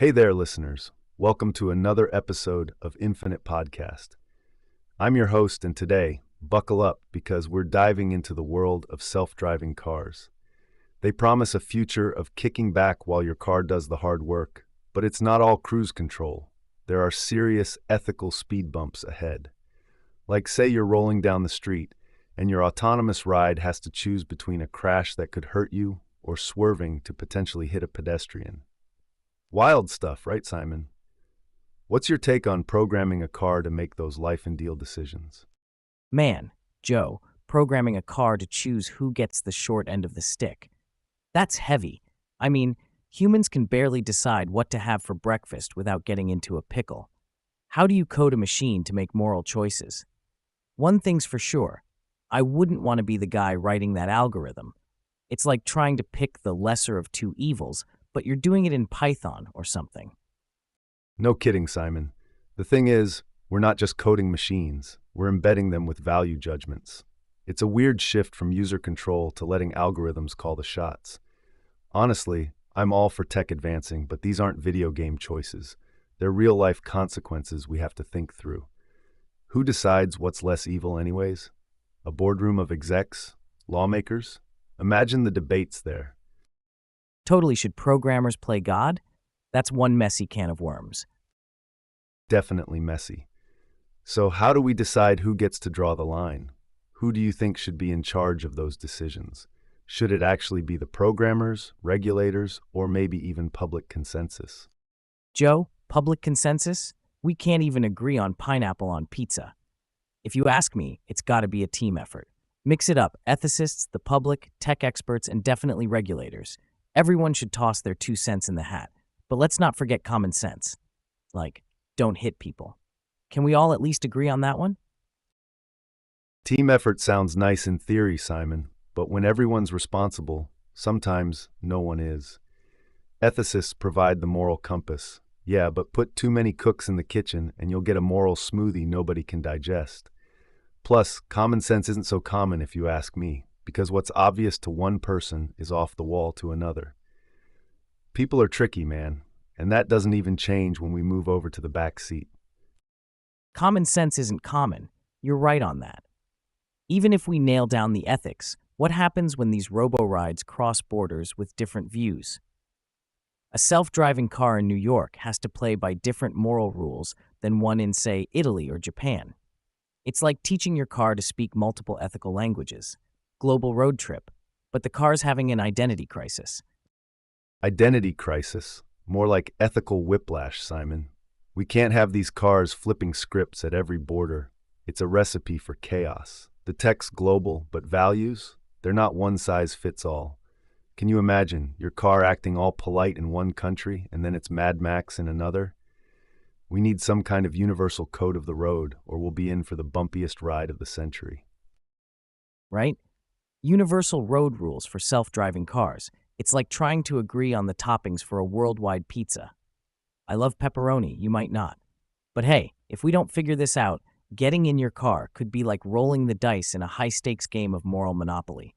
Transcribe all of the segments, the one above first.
Hey there, listeners. Welcome to another episode of Infinite Podcast. I'm your host, and today, buckle up because we're diving into the world of self-driving cars. They promise a future of kicking back while your car does the hard work, but it's not all cruise control. There are serious ethical speed bumps ahead. Like, say you're rolling down the street, and your autonomous ride has to choose between a crash that could hurt you or swerving to potentially hit a pedestrian. Wild stuff, right, Simon? What's your take on programming a car to make those life and deal decisions? Man, Joe, programming a car to choose who gets the short end of the stick. That's heavy. I mean, humans can barely decide what to have for breakfast without getting into a pickle. How do you code a machine to make moral choices? One thing's for sure, I wouldn't want to be the guy writing that algorithm. It's like trying to pick the lesser of two evils, but you're doing it in Python or something. No kidding, Simon. The thing is, we're not just coding machines, we're embedding them with value judgments. It's a weird shift from user control to letting algorithms call the shots. Honestly, I'm all for tech advancing, but these aren't video game choices. They're real-life consequences we have to think through. Who decides what's less evil anyways? A boardroom of execs? Lawmakers? Imagine the debates there. Totally, should programmers play God? That's one messy can of worms. Definitely messy. So how do we decide who gets to draw the line? Who do you think should be in charge of those decisions? Should it actually be the programmers, regulators, or maybe even public consensus? Joe, public consensus? We can't even agree on pineapple on pizza. If you ask me, it's got to be a team effort. Mix it up, ethicists, the public, tech experts, and definitely regulators. Everyone should toss their 2 cents in the hat. But let's not forget common sense. Like, don't hit people. Can we all at least agree on that one? Team effort sounds nice in theory, Simon, but when everyone's responsible, sometimes no one is. Ethicists provide the moral compass. Yeah, but put too many cooks in the kitchen and you'll get a moral smoothie nobody can digest. Plus, common sense isn't so common if you ask me, because what's obvious to one person is off the wall to another. People are tricky, man, and that doesn't even change when we move over to the back seat. Common sense isn't common. You're right on that. Even if we nail down the ethics, what happens when these robo-rides cross borders with different views? A self-driving car in New York has to play by different moral rules than one in, say, Italy or Japan. It's like teaching your car to speak multiple ethical languages. Global road trip, but the car's having an identity crisis. Identity crisis, more like ethical whiplash, Simon. We can't have these cars flipping scripts at every border. It's a recipe for chaos. The tech's global, but values? They're not one size fits all. Can you imagine your car acting all polite in one country and then it's Mad Max in another? We need some kind of universal code of the road, or we'll be in for the bumpiest ride of the century. Right? Universal road rules for self-driving cars. It's like trying to agree on the toppings for a worldwide pizza. I love pepperoni, you might not. But hey, if we don't figure this out, getting in your car could be like rolling the dice in a high-stakes game of moral monopoly.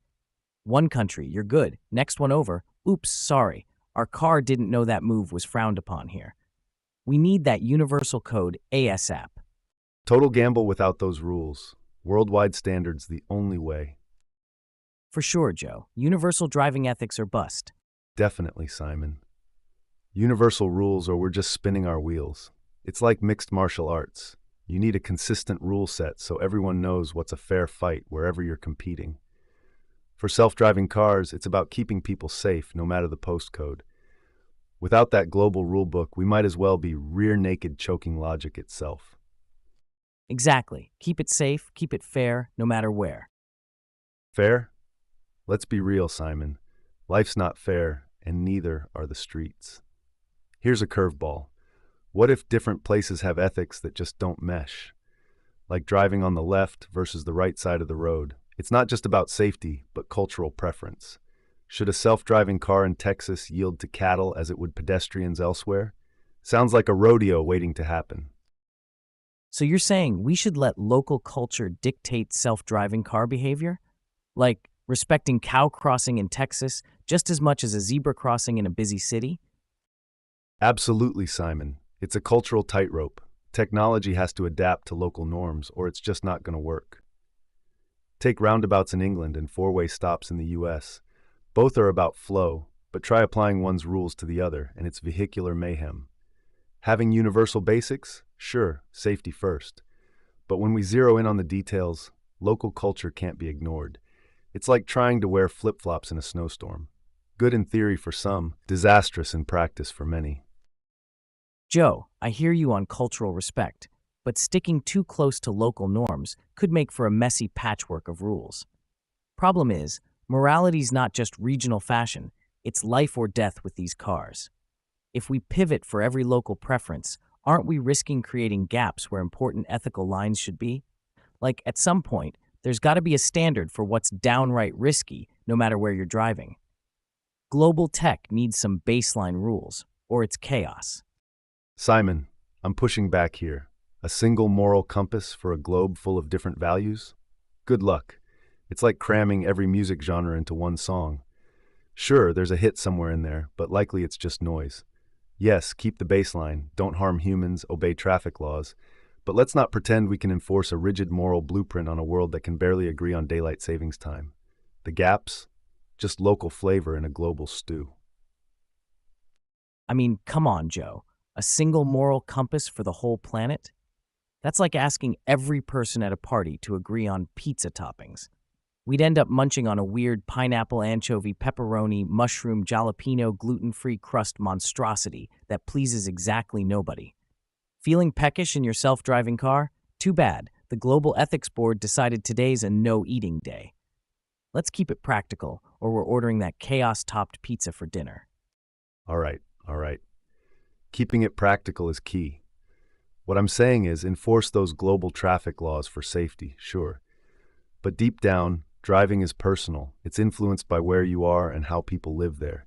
One country, you're good. Next one over, oops, sorry. Our car didn't know that move was frowned upon here. We need that universal code ASAP. Total gamble without those rules. Worldwide standards the only way. For sure, Joe. Universal driving ethics or bust. Definitely, Simon. Universal rules or we're just spinning our wheels. It's like mixed martial arts. You need a consistent rule set so everyone knows what's a fair fight wherever you're competing. For self-driving cars, it's about keeping people safe no matter the postcode. Without that global rulebook, we might as well be rear-naked choking logic itself. Exactly. Keep it safe, keep it fair, no matter where. Fair? Let's be real, Simon. Life's not fair, and neither are the streets. Here's a curveball. What if different places have ethics that just don't mesh? Like driving on the left versus the right side of the road. It's not just about safety, but cultural preference. Should a self-driving car in Texas yield to cattle as it would pedestrians elsewhere? Sounds like a rodeo waiting to happen. So you're saying we should let local culture dictate self-driving car behavior? Like respecting cow crossing in Texas just as much as a zebra crossing in a busy city? Absolutely, Simon. It's a cultural tightrope. Technology has to adapt to local norms, or it's just not going to work. Take roundabouts in England and four-way stops in the US. Both are about flow, but try applying one's rules to the other, and it's vehicular mayhem. Having universal basics? Sure, safety first. But when we zero in on the details, local culture can't be ignored. It's like trying to wear flip-flops in a snowstorm. Good in theory for some, disastrous in practice for many. Joe, I hear you on cultural respect, but sticking too close to local norms could make for a messy patchwork of rules. Problem is, morality's not just regional fashion, it's life or death with these cars. If we pivot for every local preference, aren't we risking creating gaps where important ethical lines should be? Like, at some point, there's got to be a standard for what's downright risky, no matter where you're driving. Global tech needs some baseline rules, or it's chaos. Simon, I'm pushing back here. A single moral compass for a globe full of different values? Good luck. It's like cramming every music genre into one song. Sure, there's a hit somewhere in there, but likely it's just noise. Yes, keep the baseline, don't harm humans, obey traffic laws, but let's not pretend we can enforce a rigid moral blueprint on a world that can barely agree on daylight savings time. The gaps? Just local flavor in a global stew. I mean, come on, Joe. A single moral compass for the whole planet? That's like asking every person at a party to agree on pizza toppings. We'd end up munching on a weird pineapple, anchovy, pepperoni, mushroom, jalapeno, gluten-free crust monstrosity that pleases exactly nobody. Feeling peckish in your self-driving car? Too bad. The Global Ethics Board decided today's a no-eating day. Let's keep it practical, or we're ordering that chaos-topped pizza for dinner. All right. Keeping it practical is key. What I'm saying is enforce those global traffic laws for safety, sure. But deep down, driving is personal. It's influenced by where you are and how people live there.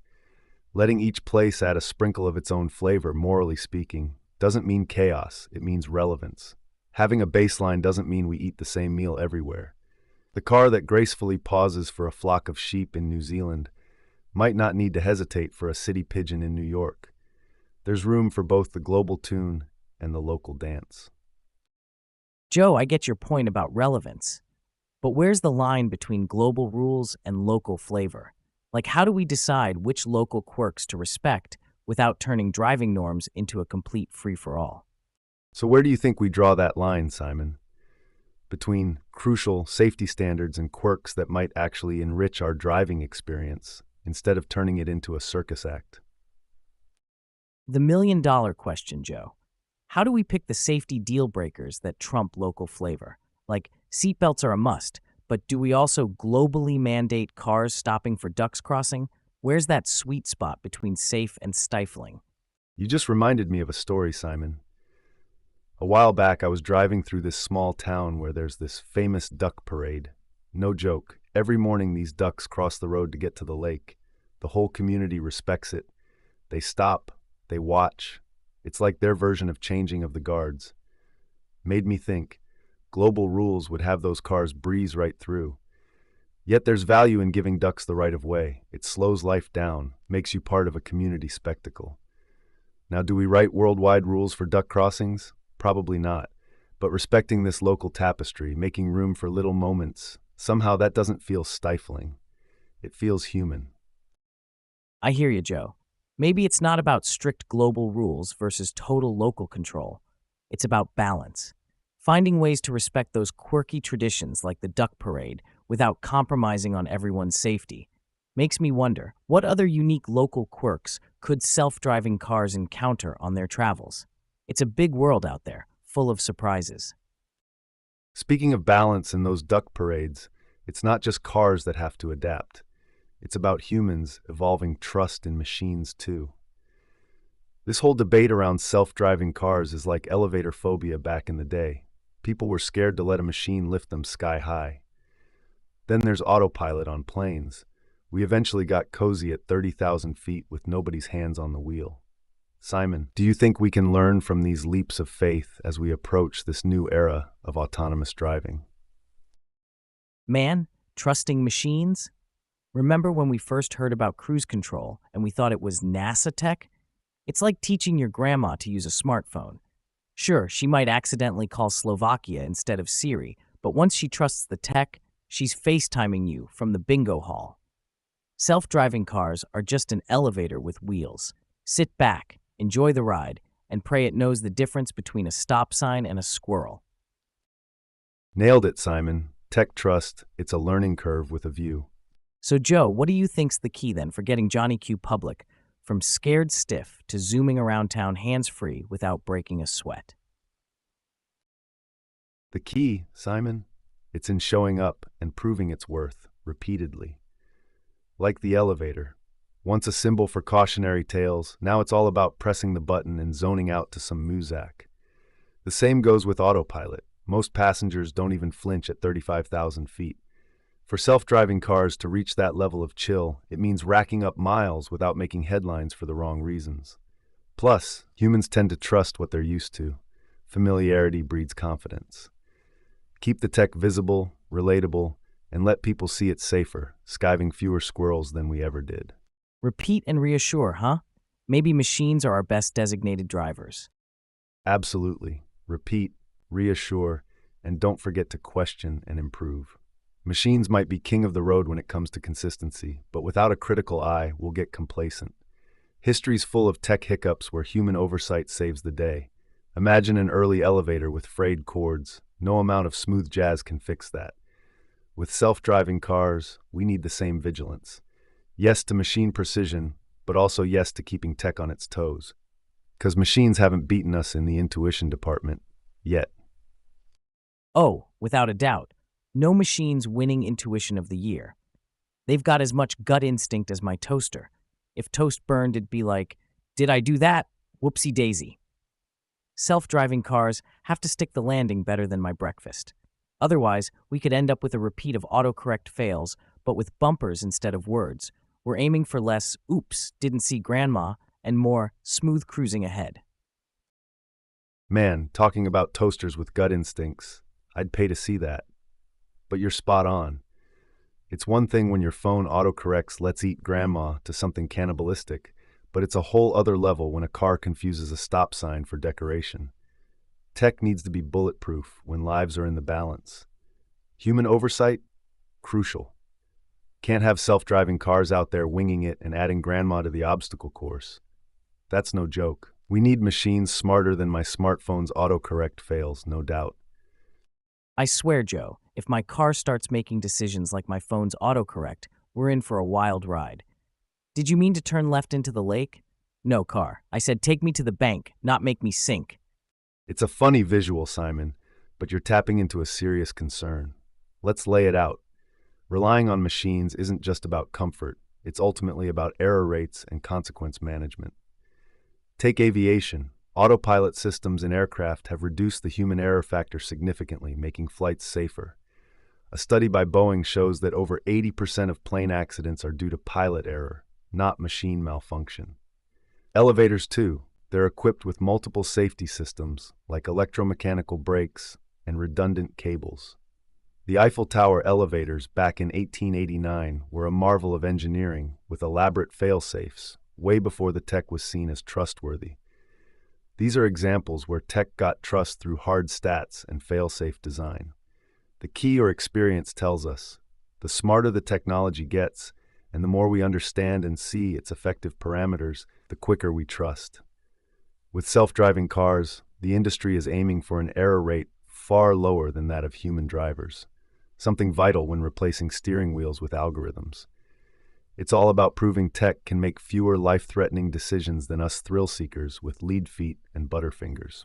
Letting each place add a sprinkle of its own flavor, morally speaking, doesn't mean chaos, it means relevance. Having a baseline doesn't mean we eat the same meal everywhere. The car that gracefully pauses for a flock of sheep in New Zealand might not need to hesitate for a city pigeon in New York. There's room for both the global tune and the local dance. Joe, I get your point about relevance. But where's the line between global rules and local flavor? Like, how do we decide which local quirks to respect without turning driving norms into a complete free-for-all? So where do you think we draw that line, Simon? Between crucial safety standards and quirks that might actually enrich our driving experience instead of turning it into a circus act? The million-dollar question, Joe. How do we pick the safety deal breakers that trump local flavor? Like, seatbelts are a must, but do we also globally mandate cars stopping for ducks crossing? Where's that sweet spot between safe and stifling? You just reminded me of a story, Simon. A while back, I was driving through this small town where there's this famous duck parade. No joke, every morning these ducks cross the road to get to the lake. The whole community respects it. They stop, they watch. It's like their version of changing of the guards. Made me think, global rules would have those cars breeze right through. Yet there's value in giving ducks the right of way. It slows life down, makes you part of a community spectacle. Now, do we write worldwide rules for duck crossings? Probably not. But respecting this local tapestry, making room for little moments, somehow that doesn't feel stifling. It feels human. I hear you, Joe. Maybe it's not about strict global rules versus total local control. It's about balance. Finding ways to respect those quirky traditions like the duck parade without compromising on everyone's safety. Makes me wonder, what other unique local quirks could self-driving cars encounter on their travels? It's a big world out there, full of surprises. Speaking of balance in those duck parades, it's not just cars that have to adapt. It's about humans evolving trust in machines too. This whole debate around self-driving cars is like elevator phobia back in the day. People were scared to let a machine lift them sky high. Then there's autopilot on planes. We eventually got cozy at 30,000 feet with nobody's hands on the wheel. Simon, do you think we can learn from these leaps of faith as we approach this new era of autonomous driving? Man, trusting machines? Remember when we first heard about cruise control and we thought it was NASA tech? It's like teaching your grandma to use a smartphone. Sure, she might accidentally call Slovakia instead of Siri, but once she trusts the tech, she's FaceTiming you from the bingo hall. Self-driving cars are just an elevator with wheels. Sit back, enjoy the ride, and pray it knows the difference between a stop sign and a squirrel. Nailed it, Simon. Tech trust, it's a learning curve with a view. So Joe, what do you think's the key then for getting Johnny Q public from scared stiff to zooming around town hands-free without breaking a sweat? The key, Simon, it's in showing up and proving its worth repeatedly. Like the elevator. Once a symbol for cautionary tales, now it's all about pressing the button and zoning out to some muzak. The same goes with autopilot. Most passengers don't even flinch at 35,000 feet. For self-driving cars to reach that level of chill, it means racking up miles without making headlines for the wrong reasons. Plus, humans tend to trust what they're used to. Familiarity breeds confidence. Keep the tech visible, relatable, and let people see it's safer, skiving fewer squirrels than we ever did. Repeat and reassure, huh? Maybe machines are our best designated drivers. Absolutely. Repeat, reassure, and don't forget to question and improve. Machines might be king of the road when it comes to consistency, but without a critical eye, we'll get complacent. History's full of tech hiccups where human oversight saves the day. Imagine an early elevator with frayed cords. No amount of smooth jazz can fix that. With self-driving cars, we need the same vigilance. Yes to machine precision, but also yes to keeping tech on its toes. Because machines haven't beaten us in the intuition department yet. Oh, without a doubt. No machine's winning intuition of the year. They've got as much gut instinct as my toaster. If toast burned, it'd be like, did I do that? Whoopsie daisy. Self-driving cars have to stick the landing better than my breakfast. Otherwise, we could end up with a repeat of autocorrect fails, but with bumpers instead of words. We're aiming for less, oops, didn't see grandma, and more, smooth cruising ahead. Man, talking about toasters with gut instincts, I'd pay to see that. But you're spot on. It's one thing when your phone autocorrects "let's eat grandma" to something cannibalistic, but it's a whole other level when a car confuses a stop sign for decoration. Tech needs to be bulletproof when lives are in the balance. Human oversight? Crucial. Can't have self-driving cars out there winging it and adding grandma to the obstacle course. That's no joke. We need machines smarter than my smartphone's autocorrect fails, no doubt. I swear, Joe, if my car starts making decisions like my phone's autocorrect, we're in for a wild ride. Did you mean to turn left into the lake? No, car. I said take me to the bank, not make me sink. It's a funny visual, Simon, but you're tapping into a serious concern. Let's lay it out. Relying on machines isn't just about comfort. It's ultimately about error rates and consequence management. Take aviation. Autopilot systems in aircraft have reduced the human error factor significantly, making flights safer. A study by Boeing shows that over 80% of plane accidents are due to pilot error, not machine malfunction. Elevators, too. They're equipped with multiple safety systems, like electromechanical brakes and redundant cables. The Eiffel Tower elevators back in 1889 were a marvel of engineering with elaborate fail-safes, way before the tech was seen as trustworthy. These are examples where tech got trust through hard stats and fail-safe design. The key or experience tells us, the smarter the technology gets, and the more we understand and see its effective parameters, the quicker we trust. With self-driving cars, the industry is aiming for an error rate far lower than that of human drivers, something vital when replacing steering wheels with algorithms. It's all about proving tech can make fewer life-threatening decisions than us thrill-seekers with lead feet and butterfingers.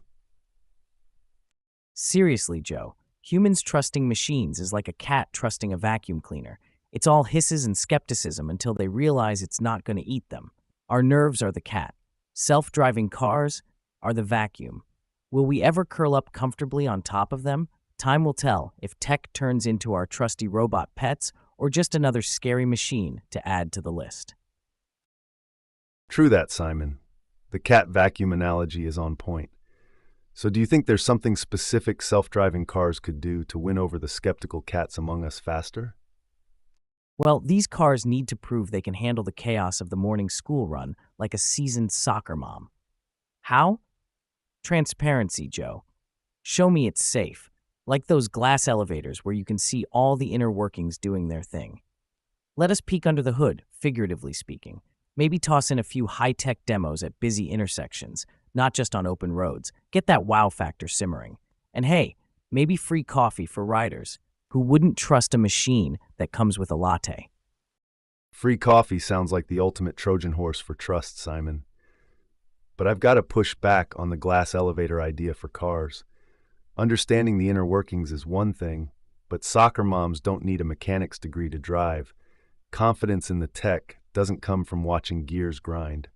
Seriously, Joe, humans trusting machines is like a cat trusting a vacuum cleaner. It's all hisses and skepticism until they realize it's not going to eat them. Our nerves are the cat. Self-driving cars are the vacuum. Will we ever curl up comfortably on top of them? Time will tell if tech turns into our trusty robot pets or just another scary machine to add to the list. True that, Simon. The cat vacuum analogy is on point. So do you think there's something specific self-driving cars could do to win over the skeptical cats among us faster? Well, these cars need to prove they can handle the chaos of the morning school run like a seasoned soccer mom. How? Transparency, Joe. Show me it's safe, like those glass elevators where you can see all the inner workings doing their thing. Let us peek under the hood, figuratively speaking. Maybe toss in a few high-tech demos at busy intersections, not just on open roads. Get that wow factor simmering. And hey, maybe free coffee for riders who wouldn't trust a machine that comes with a latte. Free coffee sounds like the ultimate Trojan horse for trust, Simon. But I've got to push back on the glass elevator idea for cars. Understanding the inner workings is one thing, but soccer moms don't need a mechanics degree to drive. Confidence in the tech doesn't come from watching gears grind.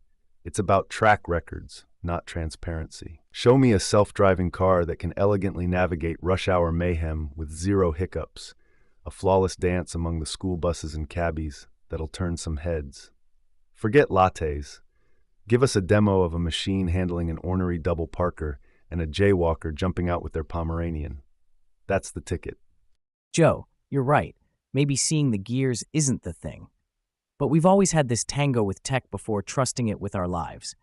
It's about track records, not transparency. Show me a self-driving car that can elegantly navigate rush hour mayhem with zero hiccups, a flawless dance among the school buses and cabbies that'll turn some heads. Forget lattes. Give us a demo of a machine handling an ornery double parker and a jaywalker jumping out with their Pomeranian. That's the ticket. Joe, you're right. Maybe seeing the gears isn't the thing. But we've always had this tango with tech before trusting it with our lives.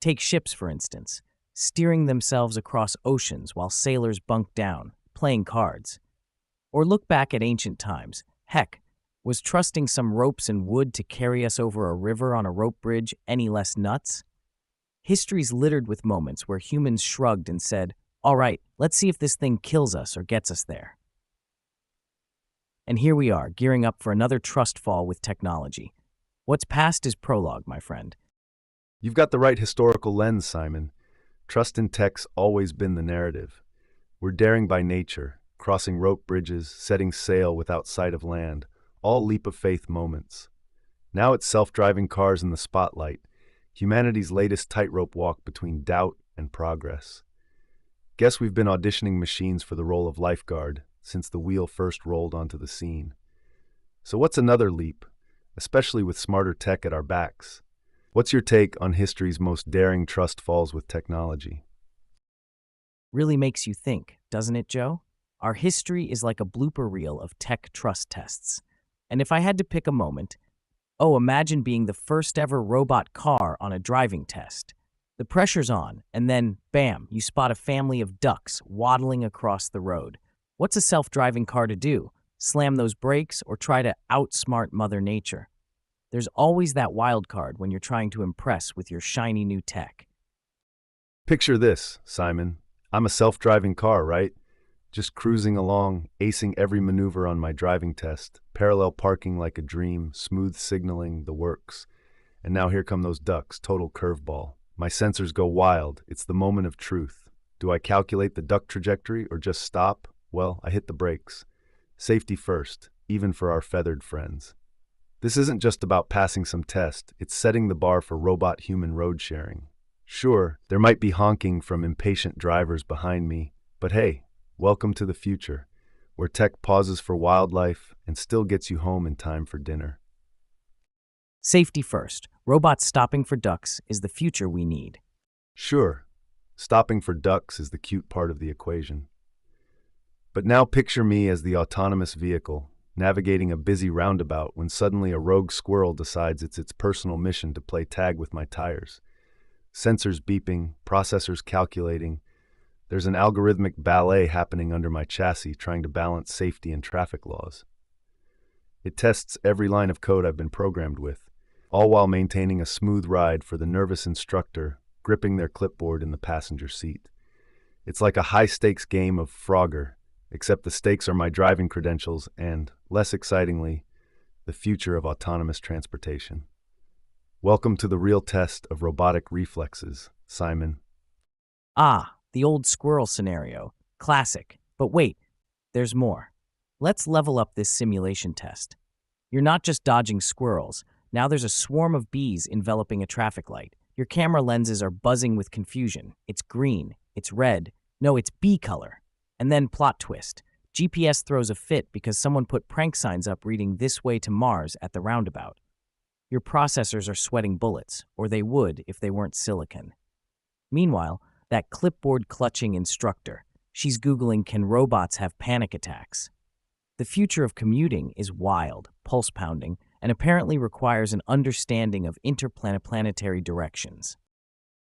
Take ships, for instance, steering themselves across oceans while sailors bunk down, playing cards. Or look back at ancient times. Heck, was trusting some ropes and wood to carry us over a river on a rope bridge any less nuts? History's littered with moments where humans shrugged and said, "All right, let's see if this thing kills us or gets us there." And here we are, gearing up for another trust fall with technology. What's past is prologue, my friend. You've got the right historical lens, Simon. Trust in tech's always been the narrative. We're daring by nature, crossing rope bridges, setting sail without sight of land, all leap of faith moments. Now it's self-driving cars in the spotlight, humanity's latest tightrope walk between doubt and progress. Guess we've been auditioning machines for the role of lifeguard since the wheel first rolled onto the scene. So what's another leap, especially with smarter tech at our backs? What's your take on history's most daring trust falls with technology? Really makes you think, doesn't it, Joe? Our history is like a blooper reel of tech trust tests. And if I had to pick a moment, imagine being the first ever robot car on a driving test. The pressure's on, and then, bam, you spot a family of ducks waddling across the road. What's a self-driving car to do? Slam those brakes or try to outsmart Mother Nature? There's always that wild card when you're trying to impress with your shiny new tech. Picture this, Simon. I'm a self-driving car, right? Just cruising along, acing every maneuver on my driving test, parallel parking like a dream, smooth signaling, the works. And now here come those ducks, total curveball. My sensors go wild. It's the moment of truth. Do I calculate the duck trajectory or just stop? Well, I hit the brakes. Safety first, even for our feathered friends. This isn't just about passing some test, it's setting the bar for robot-human road sharing. Sure, there might be honking from impatient drivers behind me, but hey, welcome to the future, where tech pauses for wildlife and still gets you home in time for dinner. Safety first. Robots stopping for ducks is the future we need. Sure, stopping for ducks is the cute part of the equation. But now picture me as the autonomous vehicle, navigating a busy roundabout when suddenly a rogue squirrel decides it's its personal mission to play tag with my tires. Sensors beeping, processors calculating. There's an algorithmic ballet happening under my chassis trying to balance safety and traffic laws. It tests every line of code I've been programmed with, all while maintaining a smooth ride for the nervous instructor gripping their clipboard in the passenger seat. It's like a high-stakes game of Frogger, except the stakes are my driving credentials and, less excitingly, the future of autonomous transportation. Welcome to the real test of robotic reflexes, Simon. Ah, the old squirrel scenario. Classic. But wait, there's more. Let's level up this simulation test. You're not just dodging squirrels. Now there's a swarm of bees enveloping a traffic light. Your camera lenses are buzzing with confusion. It's green. It's red. No, it's bee color. And then plot twist. GPS throws a fit because someone put prank signs up reading "This way to Mars" at the roundabout. Your processors are sweating bullets, or they would if they weren't silicon. Meanwhile, that clipboard-clutching instructor, she's Googling, "Can robots have panic attacks?" The future of commuting is wild, pulse-pounding, and apparently requires an understanding of interplanetary directions.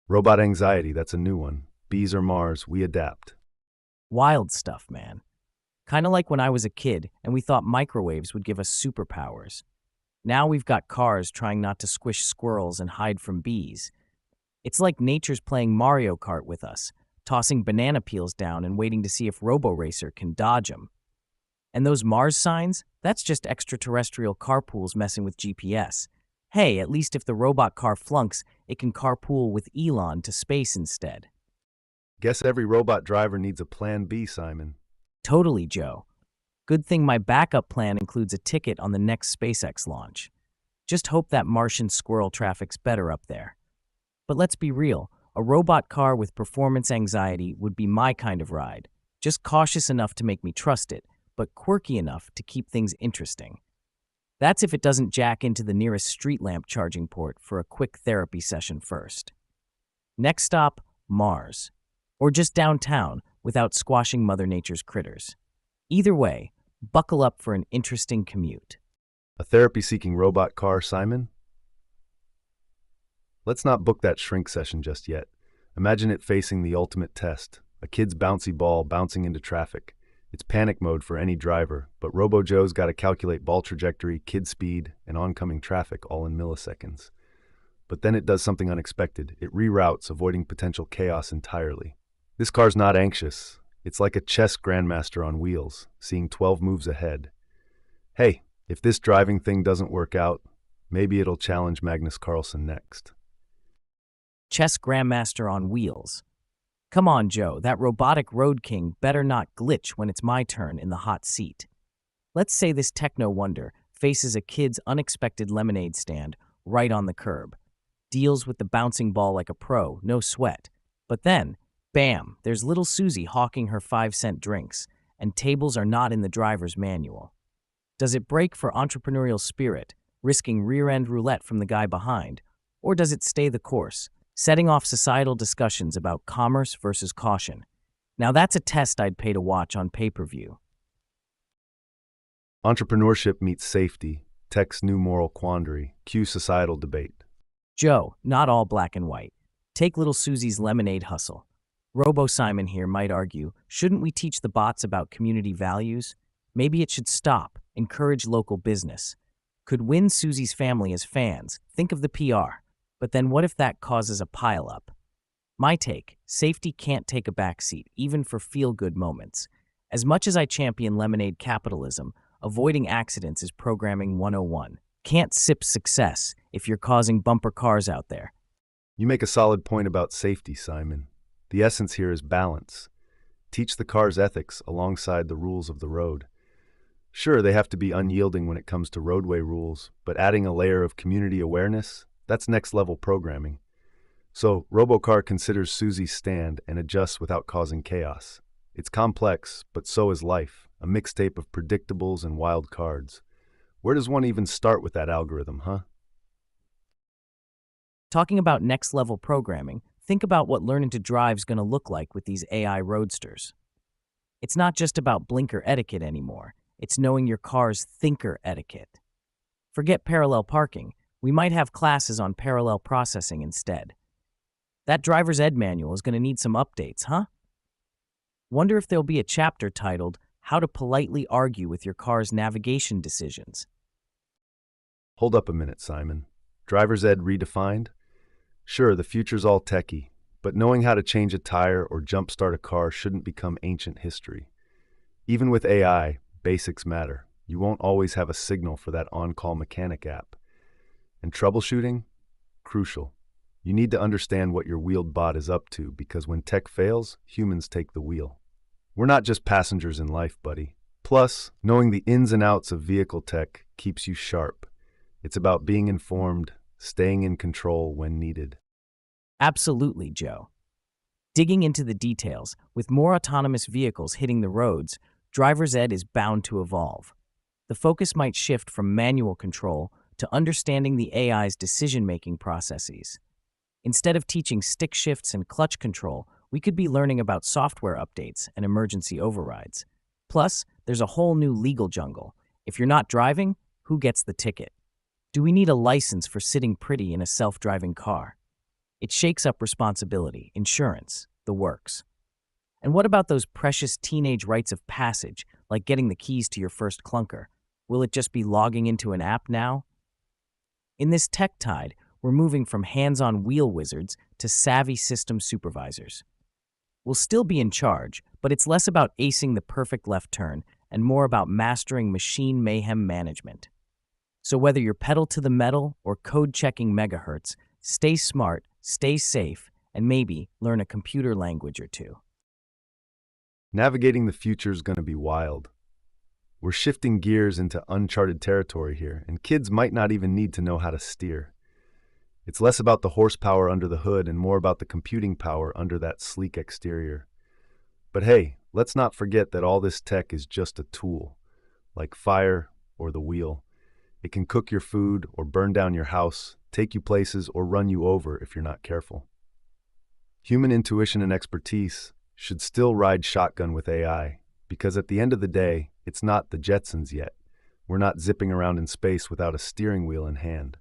Robot anxiety, that's a new one. Bees or Mars, we adapt. Wild stuff, man. Kind of like when I was a kid and we thought microwaves would give us superpowers. Now we've got cars trying not to squish squirrels and hide from bees. It's like nature's playing Mario Kart with us, tossing banana peels down and waiting to see if Robo-Racer can dodge them. And those Mars signs? That's just extraterrestrial carpools messing with GPS. Hey, at least if the robot car flunks, it can carpool with Elon to space instead. Guess every robot driver needs a plan B, Simon. Totally, Joe. Good thing my backup plan includes a ticket on the next SpaceX launch. Just hope that Martian squirrel traffic's better up there. But let's be real, a robot car with performance anxiety would be my kind of ride. Just cautious enough to make me trust it, but quirky enough to keep things interesting. That's if it doesn't jack into the nearest street lamp charging port for a quick therapy session first. Next stop, Mars. Or just downtown without squashing Mother Nature's critters. Either way, buckle up for an interesting commute. A therapy-seeking robot car, Simon? Let's not book that shrink session just yet. Imagine it facing the ultimate test, a kid's bouncy ball bouncing into traffic. It's panic mode for any driver, but Robo-Joe's got to calculate ball trajectory, kid speed, and oncoming traffic all in milliseconds. But then it does something unexpected. It reroutes, avoiding potential chaos entirely. This car's not anxious. It's like a chess grandmaster on wheels, seeing 12 moves ahead. Hey, if this driving thing doesn't work out, maybe it'll challenge Magnus Carlsen next. Chess grandmaster on wheels. Come on, Joe, that robotic road king better not glitch when it's my turn in the hot seat. Let's say this techno wonder faces a kid's unexpected lemonade stand right on the curb. Deals with the bouncing ball like a pro, no sweat. But then, bam, there's little Susie hawking her 5-cent drinks, and tables are not in the driver's manual. Does it break for entrepreneurial spirit, risking rear-end roulette from the guy behind, or does it stay the course, setting off societal discussions about commerce versus caution? Now that's a test I'd pay to watch on pay-per-view. Entrepreneurship meets safety, tech's new moral quandary, cue societal debate. Joe, not all black and white. Take little Susie's lemonade hustle. Robo Simon here might argue, shouldn't we teach the bots about community values? Maybe it should stop, encourage local business. Could win Susie's family as fans, think of the PR. But then what if that causes a pileup? My take, safety can't take a backseat, even for feel-good moments. As much as I champion lemonade capitalism, avoiding accidents is programming 101. Can't sip success if you're causing bumper cars out there. You make a solid point about safety, Simon. The essence here is balance. Teach the car's ethics alongside the rules of the road. Sure, they have to be unyielding when it comes to roadway rules, but adding a layer of community awareness, that's next-level programming. So, Robocar considers Susie's stand and adjusts without causing chaos. It's complex, but so is life, a mixtape of predictables and wild cards. Where does one even start with that algorithm, huh? Talking about next-level programming, think about what learning to drive's going to look like with these AI roadsters. It's not just about blinker etiquette anymore. It's knowing your car's thinker etiquette. Forget parallel parking. We might have classes on parallel processing instead. That driver's ed manual is going to need some updates, huh? Wonder if there'll be a chapter titled, How to Politely Argue with Your Car's Navigation Decisions. Hold up a minute, Simon. Driver's ed redefined? Sure, the future's all techie, but knowing how to change a tire or jumpstart a car shouldn't become ancient history. Even with AI, basics matter. You won't always have a signal for that on-call mechanic app. And troubleshooting? Crucial. You need to understand what your wheeled bot is up to, because when tech fails, humans take the wheel. We're not just passengers in life, buddy. Plus, knowing the ins and outs of vehicle tech keeps you sharp. It's about being informed, staying in control when needed. Absolutely, Joe. Digging into the details, with more autonomous vehicles hitting the roads, driver's ed is bound to evolve. The focus might shift from manual control to understanding the AI's decision-making processes. Instead of teaching stick shifts and clutch control, we could be learning about software updates and emergency overrides. Plus, there's a whole new legal jungle. If you're not driving, who gets the ticket? Do we need a license for sitting pretty in a self-driving car? It shakes up responsibility, insurance, the works. And what about those precious teenage rites of passage, like getting the keys to your first clunker? Will it just be logging into an app now? In this tech tide, we're moving from hands-on wheel wizards to savvy system supervisors. We'll still be in charge, but it's less about acing the perfect left turn and more about mastering machine mayhem management. So whether you're pedal to the metal or code-checking megahertz, stay smart, stay safe, and maybe learn a computer language or two. Navigating the future is going to be wild. We're shifting gears into uncharted territory here, and kids might not even need to know how to steer. It's less about the horsepower under the hood and more about the computing power under that sleek exterior. But hey, let's not forget that all this tech is just a tool, like fire or the wheel. It can cook your food or burn down your house, take you places, or run you over if you're not careful. Human intuition and expertise should still ride shotgun with AI, because at the end of the day, it's not the Jetsons yet. We're not zipping around in space without a steering wheel in hand.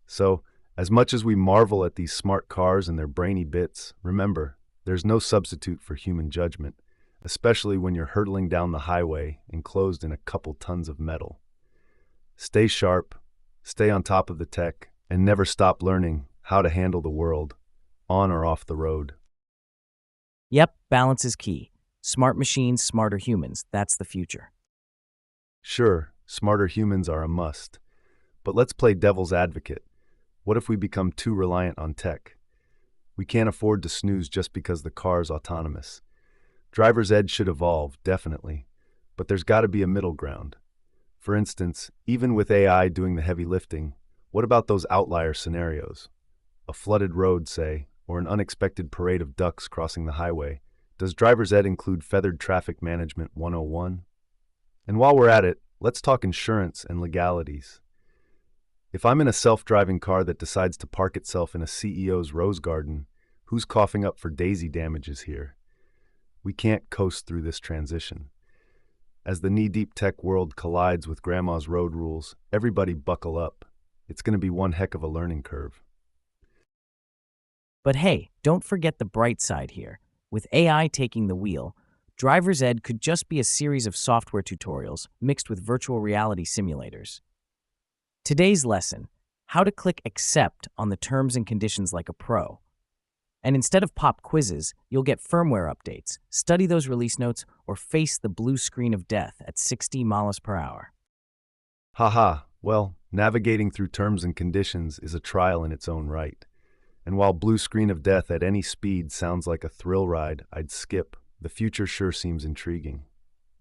So, as much as we marvel at these smart cars and their brainy bits, remember, there's no substitute for human judgment, especially when you're hurtling down the highway enclosed in a couple tons of metal. Stay sharp, stay on top of the tech, and never stop learning how to handle the world, on or off the road. Yep, balance is key. Smart machines, smarter humans, that's the future. Sure, smarter humans are a must, but let's play devil's advocate. What if we become too reliant on tech? We can't afford to snooze just because the car's autonomous. Driver's ed should evolve, definitely, but there's got to be a middle ground. For instance, even with AI doing the heavy lifting, what about those outlier scenarios? A flooded road, say, or an unexpected parade of ducks crossing the highway. Does driver's ed include Feathered Traffic Management 101? And while we're at it, let's talk insurance and legalities. If I'm in a self-driving car that decides to park itself in a CEO's rose garden, who's coughing up for daisy damages here? We can't coast through this transition. As the knee-deep tech world collides with grandma's road rules, everybody buckle up. It's going to be one heck of a learning curve. But hey, don't forget the bright side here. With AI taking the wheel, driver's ed could just be a series of software tutorials mixed with virtual reality simulators. Today's lesson, how to click accept on the terms and conditions like a pro. And instead of pop quizzes, you'll get firmware updates, study those release notes, or face the blue screen of death at 60 miles per hour. Haha, well, navigating through terms and conditions is a trial in its own right. And while blue screen of death at any speed sounds like a thrill ride I'd skip, the future sure seems intriguing.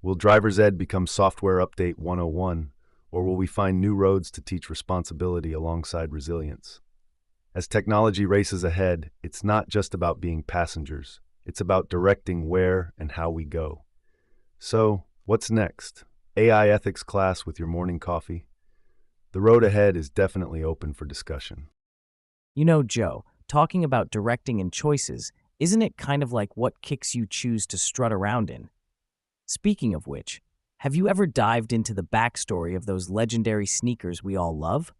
Will driver's ed become software update 101, or will we find new roads to teach responsibility alongside resilience? As technology races ahead, it's not just about being passengers. It's about directing where and how we go. So, what's next? AI ethics class with your morning coffee? The road ahead is definitely open for discussion. You know, Joe, talking about directing and choices, isn't it kind of like what kicks you choose to strut around in? Speaking of which, have you ever dived into the backstory of those legendary sneakers we all love?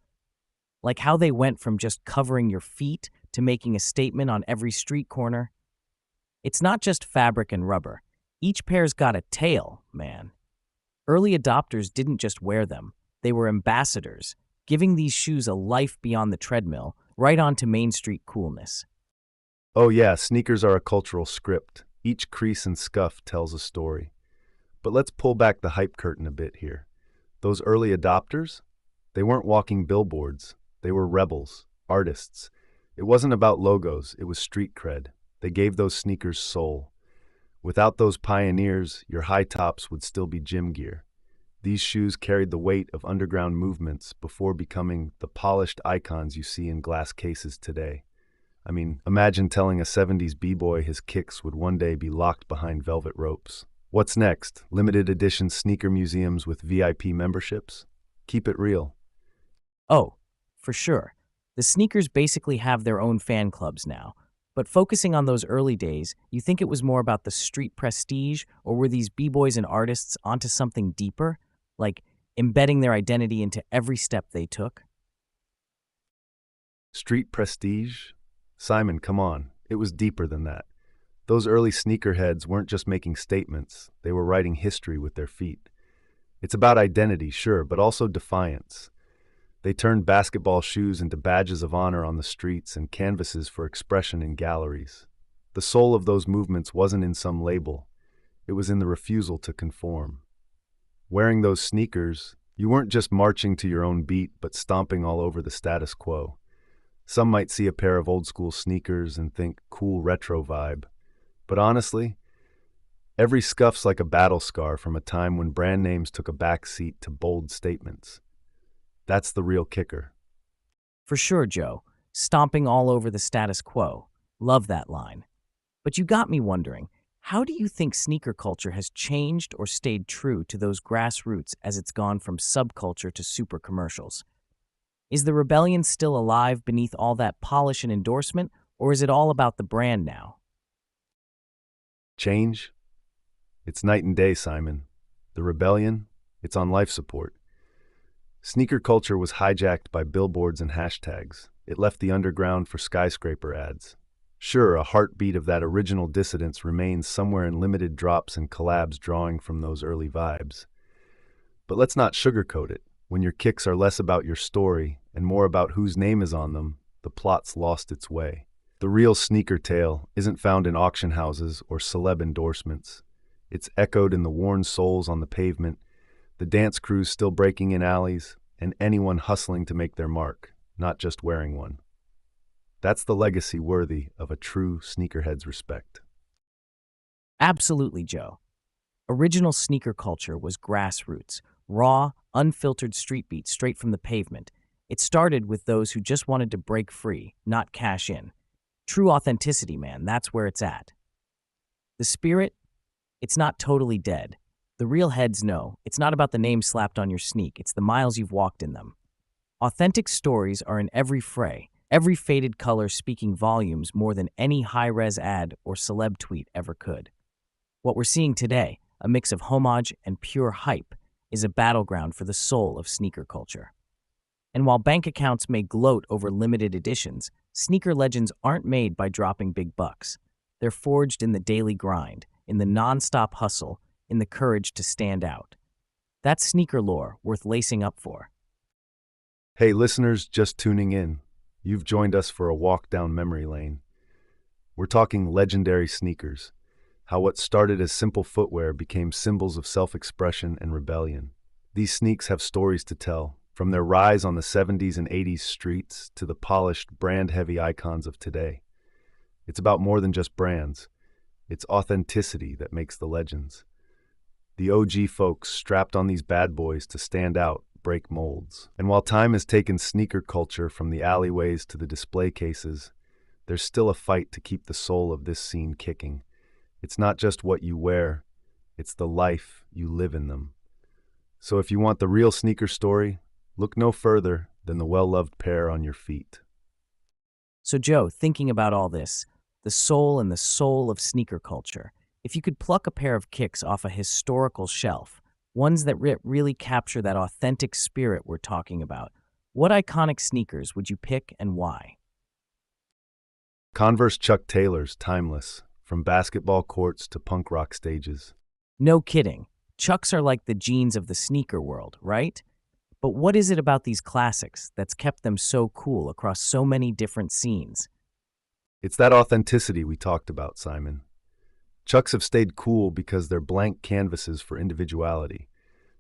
Like how they went from just covering your feet to making a statement on every street corner? It's not just fabric and rubber. Each pair's got a tail, man. Early adopters didn't just wear them. They were ambassadors, giving these shoes a life beyond the treadmill, right onto Main Street coolness. Oh yeah, sneakers are a cultural script. Each crease and scuff tells a story. But let's pull back the hype curtain a bit here. Those early adopters? They weren't walking billboards. They were rebels, artists. It wasn't about logos, it was street cred. They gave those sneakers soul. Without those pioneers, your high tops would still be gym gear. These shoes carried the weight of underground movements before becoming the polished icons you see in glass cases today. I mean, imagine telling a 70s b-boy his kicks would one day be locked behind velvet ropes. What's next? Limited edition sneaker museums with VIP memberships? Keep it real. Oh, for sure. The sneakers basically have their own fan clubs now. But focusing on those early days, you think it was more about the street prestige, or were these b-boys and artists onto something deeper, like embedding their identity into every step they took? Street prestige? Simon, come on. It was deeper than that. Those early sneakerheads weren't just making statements, they were writing history with their feet. It's about identity, sure, but also defiance. They turned basketball shoes into badges of honor on the streets and canvases for expression in galleries. The soul of those movements wasn't in some label, it was in the refusal to conform. Wearing those sneakers, you weren't just marching to your own beat, but stomping all over the status quo. Some might see a pair of old-school sneakers and think, cool retro vibe. But honestly, every scuff's like a battle scar from a time when brand names took a back seat to bold statements. That's the real kicker. For sure, Joe. Stomping all over the status quo. Love that line. But you got me wondering, how do you think sneaker culture has changed or stayed true to those grassroots as it's gone from subculture to super commercials? Is the rebellion still alive beneath all that polish and endorsement, or is it all about the brand now? Change? It's night and day, Simon. The rebellion? It's on life support. Sneaker culture was hijacked by billboards and hashtags. It left the underground for skyscraper ads. Sure, a heartbeat of that original dissidence remains somewhere in limited drops and collabs drawing from those early vibes. But let's not sugarcoat it. When your kicks are less about your story and more about whose name is on them, the plot's lost its way. The real sneaker tale isn't found in auction houses or celeb endorsements. It's echoed in the worn soles on the pavement, the dance crews still breaking in alleys, and anyone hustling to make their mark, not just wearing one. That's the legacy worthy of a true sneakerhead's respect. Absolutely, Joe. Original sneaker culture was grassroots, raw, unfiltered street beats straight from the pavement. It started with those who just wanted to break free, not cash in. True authenticity, man, that's where it's at. The spirit, it's not totally dead. The real heads know, it's not about the name slapped on your sneak, it's the miles you've walked in them. Authentic stories are in every fray, every faded color speaking volumes more than any high-res ad or celeb tweet ever could. What we're seeing today, a mix of homage and pure hype, is a battleground for the soul of sneaker culture. And while bank accounts may gloat over limited editions, sneaker legends aren't made by dropping big bucks. They're forged in the daily grind, in the non-stop hustle, in the courage to stand out. That's sneaker lore worth lacing up for. Hey, listeners just tuning in. You've joined us for a walk down memory lane. We're talking legendary sneakers, how what started as simple footwear became symbols of self-expression and rebellion. These sneaks have stories to tell, from their rise on the 70s and 80s streets to the polished, brand-heavy icons of today. It's about more than just brands. It's authenticity that makes the legends. The OG folks strapped on these bad boys to stand out, break molds. And while time has taken sneaker culture from the alleyways to the display cases, there's still a fight to keep the soul of this scene kicking. It's not just what you wear, it's the life you live in them. So if you want the real sneaker story, look no further than the well-loved pair on your feet. So Joe, thinking about all this, the soul and the soul of sneaker culture, if you could pluck a pair of kicks off a historical shelf, ones that really capture that authentic spirit we're talking about, what iconic sneakers would you pick and why? Converse Chuck Taylors, timeless, from basketball courts to punk rock stages. No kidding. Chucks are like the jeans of the sneaker world, right? But what is it about these classics that's kept them so cool across so many different scenes? It's that authenticity we talked about, Simon. Chucks have stayed cool because they're blank canvases for individuality.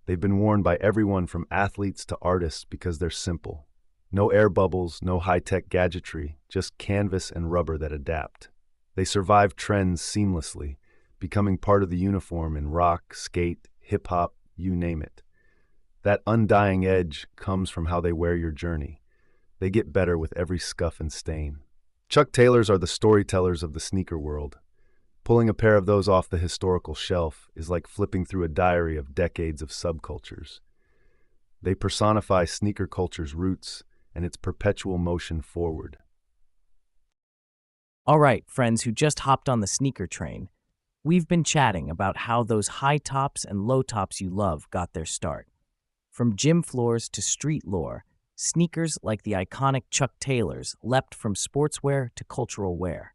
They've been worn by everyone from athletes to artists because they're simple. No air bubbles, no high-tech gadgetry, just canvas and rubber that adapt. They survive trends seamlessly, becoming part of the uniform in rock, skate, hip-hop, you name it. That undying edge comes from how they wear your journey. They get better with every scuff and stain. Chuck Taylors are the storytellers of the sneaker world. Pulling a pair of those off the historical shelf is like flipping through a diary of decades of subcultures. They personify sneaker culture's roots and its perpetual motion forward. All right, friends who just hopped on the sneaker train, we've been chatting about how those high tops and low tops you love got their start. From gym floors to street lore, sneakers like the iconic Chuck Taylors leapt from sportswear to cultural wear.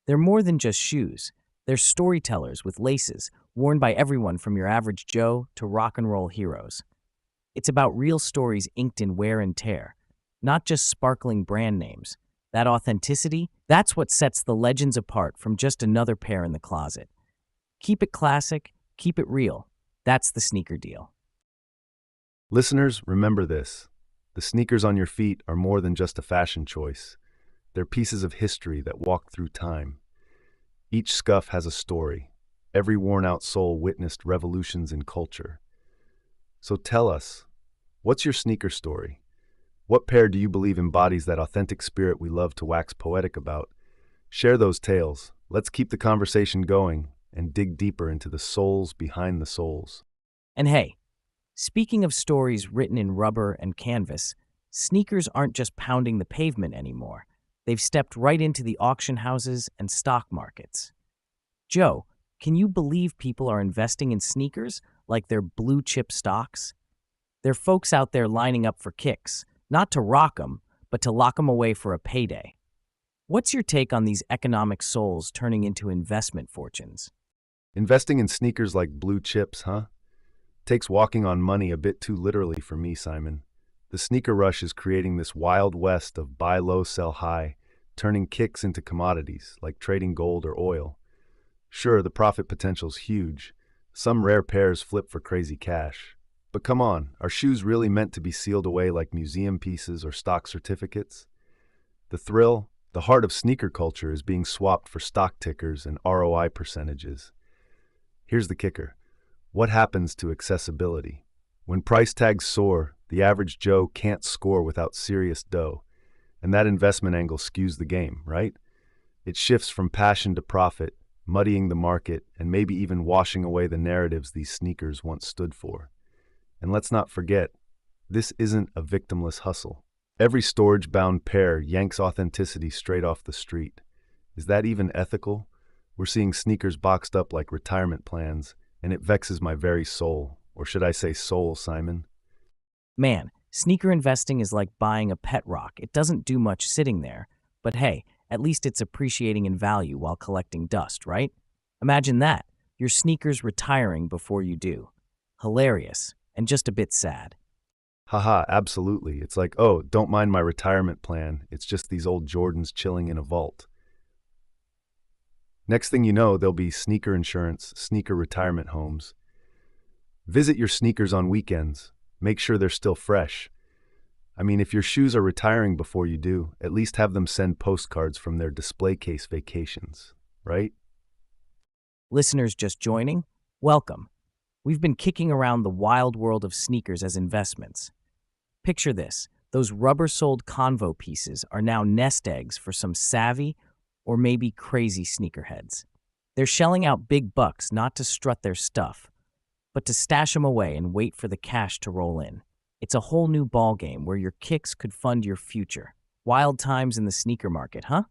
They're more than just shoes. They're storytellers with laces, worn by everyone from your average Joe to rock and roll heroes. It's about real stories inked in wear and tear, not just sparkling brand names. That authenticity, that's what sets the legends apart from just another pair in the closet. Keep it classic, keep it real. That's the sneaker deal. Listeners, remember this. The sneakers on your feet are more than just a fashion choice. They're pieces of history that walk through time. Each scuff has a story. Every worn-out sole witnessed revolutions in culture. So tell us, what's your sneaker story? What pair do you believe embodies that authentic spirit we love to wax poetic about? Share those tales. Let's keep the conversation going and dig deeper into the souls behind the soles. And hey, speaking of stories written in rubber and canvas, sneakers aren't just pounding the pavement anymore. They've stepped right into the auction houses and stock markets. Joe, can you believe people are investing in sneakers like they're blue chip stocks? There are folks out there lining up for kicks, not to rock 'em, but to lock 'em away for a payday. What's your take on these economic souls turning into investment fortunes? Investing in sneakers like blue chips, huh? Takes walking on money a bit too literally for me, Simon. The sneaker rush is creating this wild west of buy low, sell high, turning kicks into commodities like trading gold or oil. Sure, the profit potential's huge. Some rare pairs flip for crazy cash. But come on, are shoes really meant to be sealed away like museum pieces or stock certificates? The thrill, the heart of sneaker culture is being swapped for stock tickers and ROI percentages. Here's the kicker. What happens to accessibility? When price tags soar, the average Joe can't score without serious dough. And that investment angle skews the game, right? It shifts from passion to profit, muddying the market and maybe even washing away the narratives these sneakers once stood for. And let's not forget, this isn't a victimless hustle. Every storage-bound pair yanks authenticity straight off the street. Is that even ethical? We're seeing sneakers boxed up like retirement plans, and it vexes my very soul. Or should I say soul, Simon? Man, sneaker investing is like buying a pet rock. It doesn't do much sitting there, but hey, at least it's appreciating in value while collecting dust, right? Imagine that, your sneakers retiring before you do. Hilarious, and just a bit sad. Haha, absolutely. It's like, oh, don't mind my retirement plan. It's just these old Jordans chilling in a vault. Next thing you know, there'll be sneaker insurance, sneaker retirement homes. Visit your sneakers on weekends. Make sure they're still fresh. I mean, if your shoes are retiring before you do, at least have them send postcards from their display case vacations, right? Listeners just joining? Welcome. We've been kicking around the wild world of sneakers as investments. Picture this, those rubber-soled Convo pieces are now nest eggs for some savvy or maybe crazy sneakerheads. They're shelling out big bucks not to strut their stuff, but to stash them away and wait for the cash to roll in. It's a whole new ballgame where your kicks could fund your future. Wild times in the sneaker market, huh?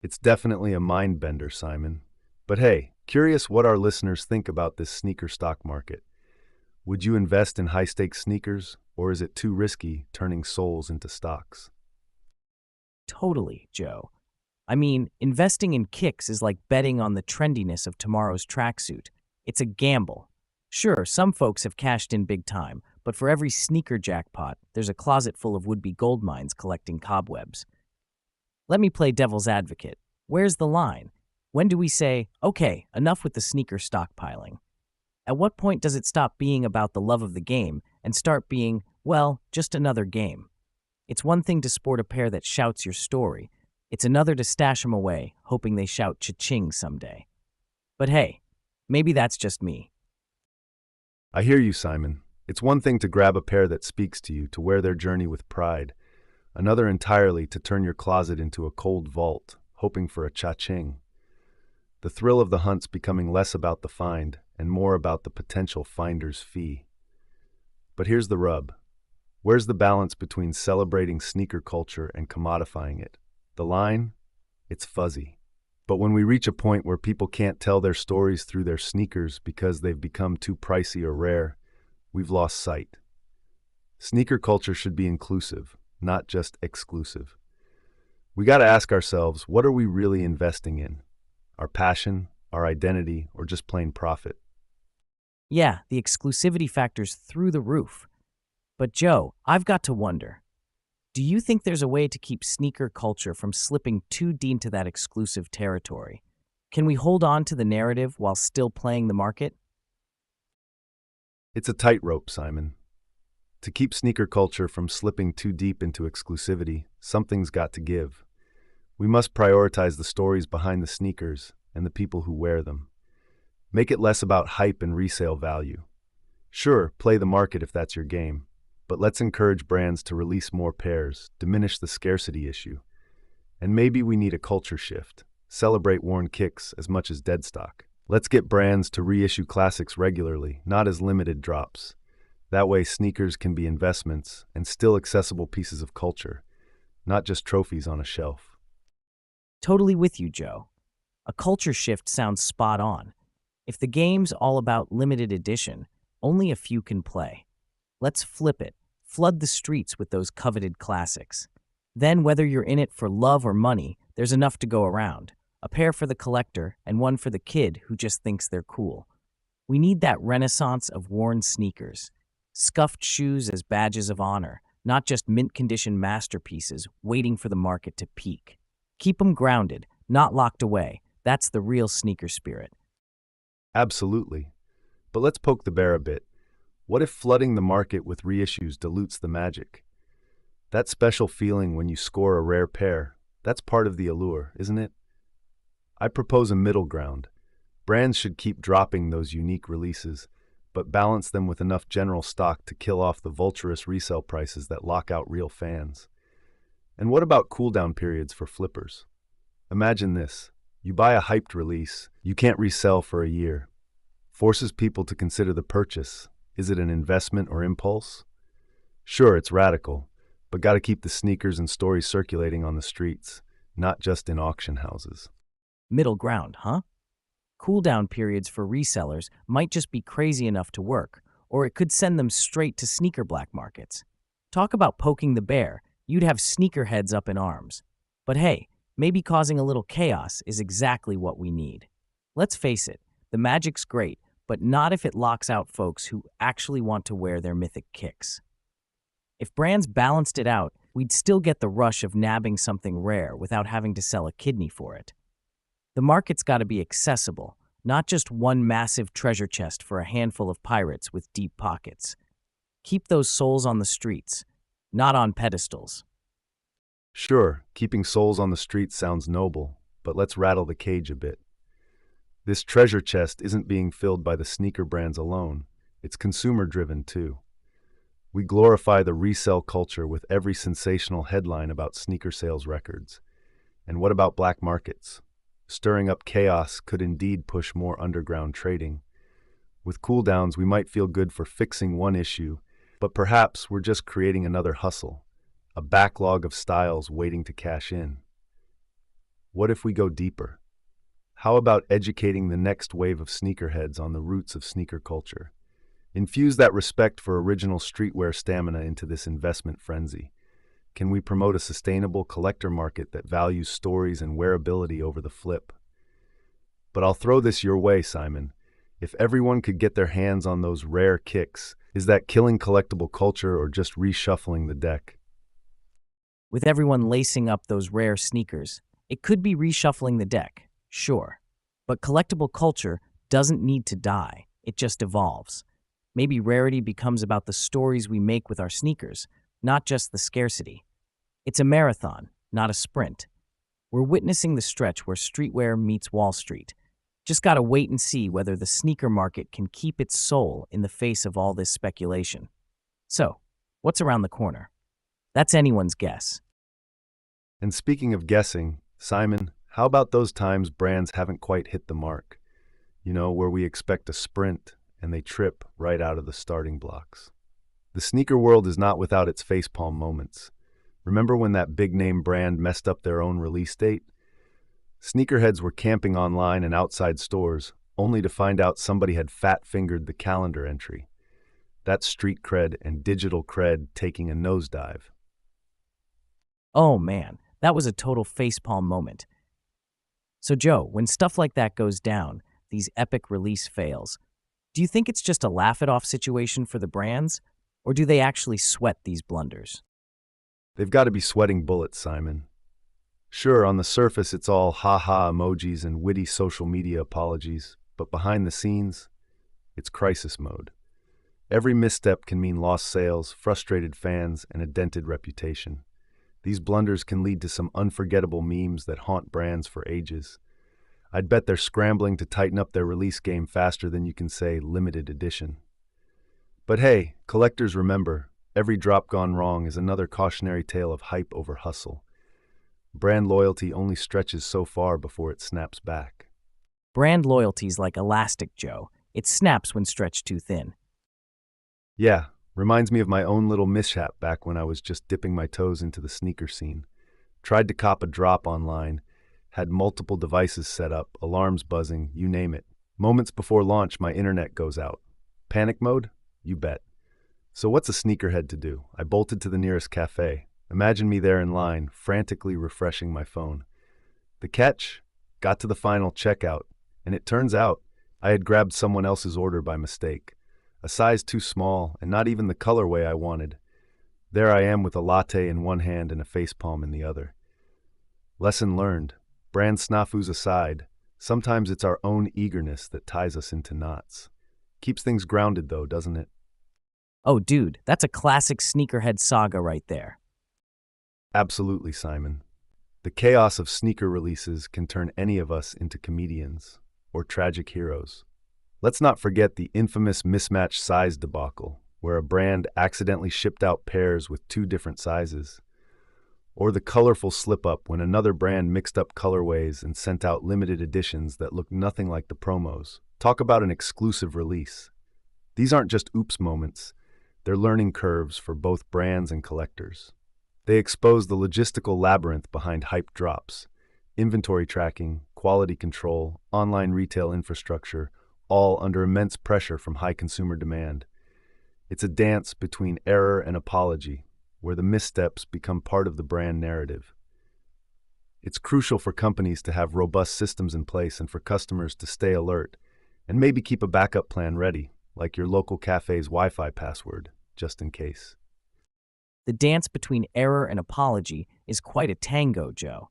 It's definitely a mind bender, Simon. But hey, curious what our listeners think about this sneaker stock market. Would you invest in high-stakes sneakers, or is it too risky turning souls into stocks? Totally, Joe. I mean, investing in kicks is like betting on the trendiness of tomorrow's tracksuit. It's a gamble. Sure, some folks have cashed in big time, but for every sneaker jackpot, there's a closet full of would-be gold mines collecting cobwebs. Let me play devil's advocate. Where's the line? When do we say, okay, enough with the sneaker stockpiling? At what point does it stop being about the love of the game and start being, well, just another game? It's one thing to sport a pair that shouts your story. It's another to stash them away, hoping they shout cha-ching someday. But hey, maybe that's just me. I hear you, Simon. It's one thing to grab a pair that speaks to you, to wear their journey with pride. Another entirely to turn your closet into a cold vault, hoping for a cha-ching. The thrill of the hunt's becoming less about the find and more about the potential finder's fee. But here's the rub. Where's the balance between celebrating sneaker culture and commodifying it? The line? it's fuzzy. But when we reach a point where people can't tell their stories through their sneakers because they've become too pricey or rare, we've lost sight. Sneaker culture should be inclusive, not just exclusive. We got to ask ourselves, what are we really investing in? Our passion, our identity, or just plain profit? Yeah, the exclusivity factor's through the roof. But Joe, I've got to wonder, do you think there's a way to keep sneaker culture from slipping too deep into that exclusive territory? Can we hold on to the narrative while still playing the market? It's a tightrope, Simon. To keep sneaker culture from slipping too deep into exclusivity, something's got to give. We must prioritize the stories behind the sneakers and the people who wear them. Make it less about hype and resale value. Sure, play the market if that's your game, but let's encourage brands to release more pairs, diminish the scarcity issue. And maybe we need a culture shift. Celebrate worn kicks as much as dead stock. Let's get brands to reissue classics regularly, not as limited drops. That way, sneakers can be investments and still accessible pieces of culture, not just trophies on a shelf. Totally with you, Joe. A culture shift sounds spot on. If the game's all about limited edition, only a few can play. Let's flip it. Flood the streets with those coveted classics. Then, whether you're in it for love or money, there's enough to go around. A pair for the collector and one for the kid who just thinks they're cool. We need that renaissance of worn sneakers. Scuffed shoes as badges of honor, not just mint-condition masterpieces waiting for the market to peak. Keep them grounded, not locked away. That's the real sneaker spirit. Absolutely. But let's poke the bear a bit. What if flooding the market with reissues dilutes the magic? That special feeling when you score a rare pair, that's part of the allure, isn't it? I propose a middle ground. Brands should keep dropping those unique releases, but balance them with enough general stock to kill off the vulturous resale prices that lock out real fans. And what about cooldown periods for flippers? Imagine this. You buy a hyped release, you can't resell for a year. Forces people to consider the purchase. Is it an investment or impulse? Sure, it's radical, but gotta keep the sneakers and stories circulating on the streets, not just in auction houses. Middle ground, huh? Cooldown periods for resellers might just be crazy enough to work, or it could send them straight to sneaker black markets. Talk about poking the bear, you'd have sneakerheads up in arms. But hey, maybe causing a little chaos is exactly what we need. Let's face it, the magic's great, but not if it locks out folks who actually want to wear their mythic kicks. If brands balanced it out, we'd still get the rush of nabbing something rare without having to sell a kidney for it. The market's got to be accessible, not just one massive treasure chest for a handful of pirates with deep pockets. Keep those souls on the streets, not on pedestals. Sure, keeping souls on the streets sounds noble, but let's rattle the cage a bit. This treasure chest isn't being filled by the sneaker brands alone, it's consumer-driven too. We glorify the resale culture with every sensational headline about sneaker sales records. And what about black markets? Stirring up chaos could indeed push more underground trading. With cooldowns, we might feel good for fixing one issue, but perhaps we're just creating another hustle, a backlog of styles waiting to cash in. What if we go deeper? How about educating the next wave of sneakerheads on the roots of sneaker culture? Infuse that respect for original streetwear stamina into this investment frenzy. Can we promote a sustainable collector market that values stories and wearability over the flip? But I'll throw this your way, Simon. If everyone could get their hands on those rare kicks, is that killing collectible culture or just reshuffling the deck? With everyone lacing up those rare sneakers, it could be reshuffling the deck, sure. But collectible culture doesn't need to die, it just evolves. Maybe rarity becomes about the stories we make with our sneakers, not just the scarcity. It's a marathon, not a sprint. We're witnessing the stretch where streetwear meets Wall Street. Just gotta wait and see whether the sneaker market can keep its soul in the face of all this speculation. So, what's around the corner? That's anyone's guess. And speaking of guessing, Simon, how about those times brands haven't quite hit the mark? Where we expect a sprint and they trip right out of the starting blocks. The sneaker world is not without its facepalm moments. Remember when that big-name brand messed up their own release date? Sneakerheads were camping online and outside stores, only to find out somebody had fat-fingered the calendar entry. That's street cred and digital cred taking a nosedive. Oh man, that was a total facepalm moment. So Joe, when stuff like that goes down, these epic release fails, do you think it's just a laugh-it-off situation for the brands? Or do they actually sweat these blunders? They've got to be sweating bullets, Simon. Sure, on the surface it's all ha-ha emojis and witty social media apologies, but behind the scenes, it's crisis mode. Every misstep can mean lost sales, frustrated fans, and a dented reputation. These blunders can lead to some unforgettable memes that haunt brands for ages. I'd bet they're scrambling to tighten up their release game faster than you can say limited edition. But hey, collectors remember, every drop gone wrong is another cautionary tale of hype over hustle. Brand loyalty only stretches so far before it snaps back. Brand loyalty's like elastic, Joe. It snaps when stretched too thin. Yeah, reminds me of my own little mishap back when I was just dipping my toes into the sneaker scene. Tried to cop a drop online, had multiple devices set up, alarms buzzing, you name it. Moments before launch, my internet goes out. Panic mode? You bet. So what's a sneakerhead to do? I bolted to the nearest cafe. Imagine me there in line, frantically refreshing my phone. The catch? Got to the final checkout, and it turns out I had grabbed someone else's order by mistake. A size too small, and not even the colorway I wanted. There I am with a latte in one hand and a facepalm in the other. Lesson learned. Brand snafus aside, sometimes it's our own eagerness that ties us into knots. Keeps things grounded though, doesn't it? Oh dude, that's a classic sneakerhead saga right there. Absolutely, Simon. The chaos of sneaker releases can turn any of us into comedians or tragic heroes. Let's not forget the infamous mismatched size debacle, where a brand accidentally shipped out pairs with two different sizes. Or the colorful slip-up when another brand mixed up colorways and sent out limited editions that looked nothing like the promos. Talk about an exclusive release. These aren't just oops moments, they're learning curves for both brands and collectors. They expose the logistical labyrinth behind hype drops, inventory tracking, quality control, online retail infrastructure, all under immense pressure from high consumer demand. It's a dance between error and apology, where the missteps become part of the brand narrative. It's crucial for companies to have robust systems in place and for customers to stay alert, and maybe keep a backup plan ready, like your local cafe's Wi-Fi password, just in case. The dance between error and apology is quite a tango, Joe.